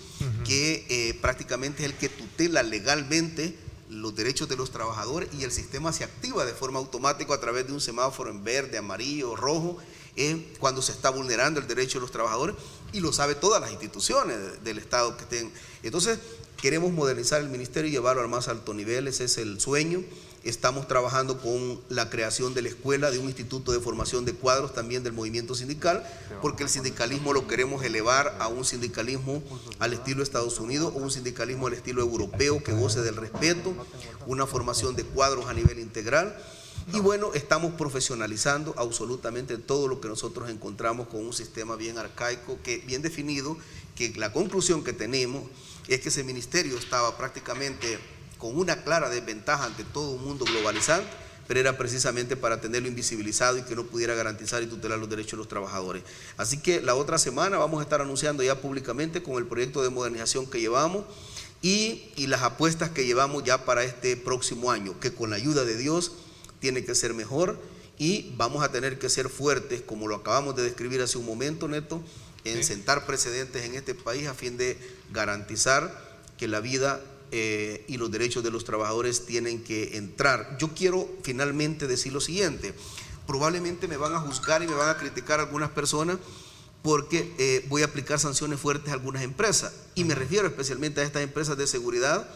G: que prácticamente es el que tutela legalmente los derechos de los trabajadores y el sistema se activa de forma automática a través de un semáforo en verde, amarillo, rojo, cuando se está vulnerando el derecho de los trabajadores y lo sabe todas las instituciones del Estado que estén. Entonces queremos modernizar el ministerio y llevarlo al más alto nivel, ese es el sueño. Estamos trabajando con la creación de la escuela, de un instituto de formación de cuadros también del movimiento sindical, porque el sindicalismo lo queremos elevar a un sindicalismo al estilo Estados Unidos o un sindicalismo al estilo europeo que goce del respeto, una formación de cuadros a nivel integral. Y bueno, estamos profesionalizando absolutamente todo lo que nosotros encontramos con un sistema bien arcaico, bien definido, que la conclusión que tenemos es que ese ministerio estaba prácticamente con una clara desventaja ante todo un mundo globalizante, pero era precisamente para tenerlo invisibilizado y que no pudiera garantizar y tutelar los derechos de los trabajadores. Así que la otra semana vamos a estar anunciando ya públicamente con el proyecto de modernización que llevamos y las apuestas que llevamos ya para este próximo año, que con la ayuda de Dios tiene que ser mejor y vamos a tener que ser fuertes, como lo acabamos de describir hace un momento, Neto, en sentar precedentes en este país a fin de garantizar que la vida y los derechos de los trabajadores tienen que entrar. Yo quiero finalmente decir lo siguiente, probablemente me van a juzgar y me van a criticar algunas personas porque voy a aplicar sanciones fuertes a algunas empresas y me refiero especialmente a estas empresas de seguridad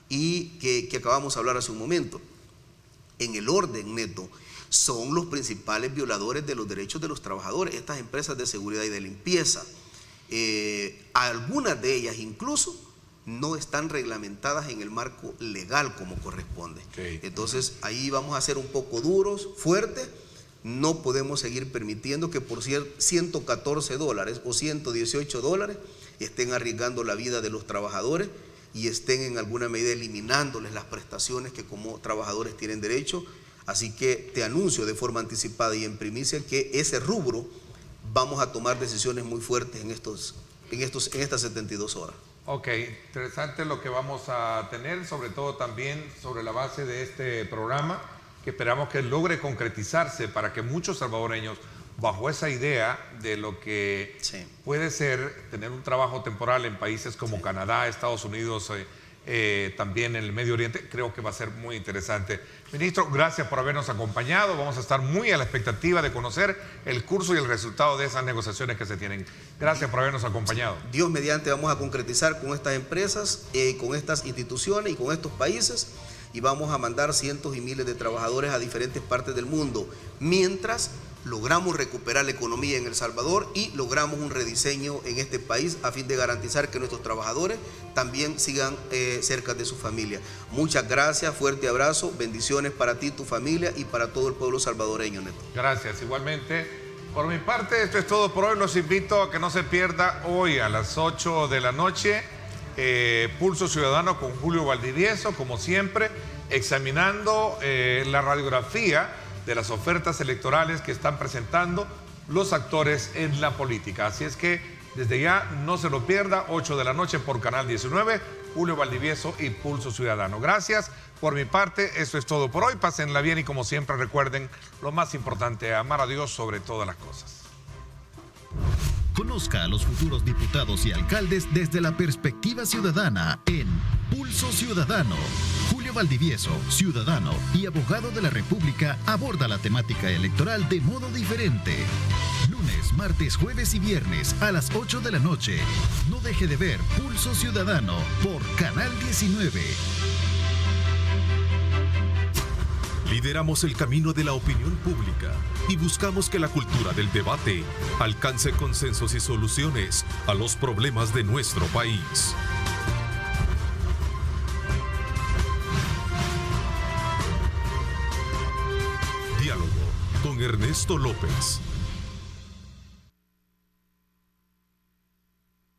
G: y que acabamos de hablar hace un momento. En el orden, Neto, son los principales violadores de los derechos de los trabajadores, estas empresas de seguridad y de limpieza. Algunas de ellas incluso no están reglamentadas en el marco legal como corresponde. Entonces ahí vamos a ser un poco duros, fuertes. No podemos seguir permitiendo que por $114 o $118 estén arriesgando la vida de los trabajadores y estén en alguna medida eliminándoles las prestaciones que como trabajadores tienen derecho. Así que te anuncio de forma anticipada y en primicia que ese rubro vamos a tomar decisiones muy fuertes en estas 72 horas.
B: Ok, interesante lo que vamos a tener, sobre todo también sobre la base de este programa, que esperamos que logre concretizarse para que muchos salvadoreños, bajo esa idea de lo que puede ser tener un trabajo temporal en países como Canadá, Estados Unidos, también en el Medio Oriente, creo que va a ser muy interesante. Ministro, gracias por habernos acompañado. Vamos a estar muy a la expectativa de conocer el curso y el resultado de esas negociaciones que se tienen. Gracias por habernos acompañado.
G: Dios mediante vamos a concretizar con estas empresas, con estas instituciones y con estos países, y vamos a mandar cientos y miles de trabajadores a diferentes partes del mundo, mientras logramos recuperar la economía en El Salvador y logramos un rediseño en este país a fin de garantizar que nuestros trabajadores también sigan cerca de su familia. Muchas gracias, fuerte abrazo, bendiciones para ti, tu familia y para todo el pueblo salvadoreño, Neto.
B: Gracias, igualmente. Por mi parte, esto es todo por hoy. Los invito a que no se pierda hoy a las 8 de la noche Pulso Ciudadano con Julio Valdivieso, como siempre, examinando la radiografía de las ofertas electorales que están presentando los actores en la política. Así es que desde ya no se lo pierda, 8 de la noche por Canal 19, Julio Valdivieso y Pulso Ciudadano. Gracias. Por mi parte, eso es todo por hoy. Pásenla bien y como siempre recuerden, lo más importante, amar a Dios sobre todas las cosas.
F: Conozca a los futuros diputados y alcaldes desde la perspectiva ciudadana en Pulso Ciudadano. Julio Valdivieso, ciudadano y abogado de la República, aborda la temática electoral de modo diferente. Lunes, martes, jueves y viernes a las 8 de la noche. No deje de ver Pulso Ciudadano por Canal 19.
A: Lideramos el camino de la opinión pública y buscamos que la cultura del debate alcance consensos y soluciones a los problemas de nuestro país. Diálogo con Ernesto López.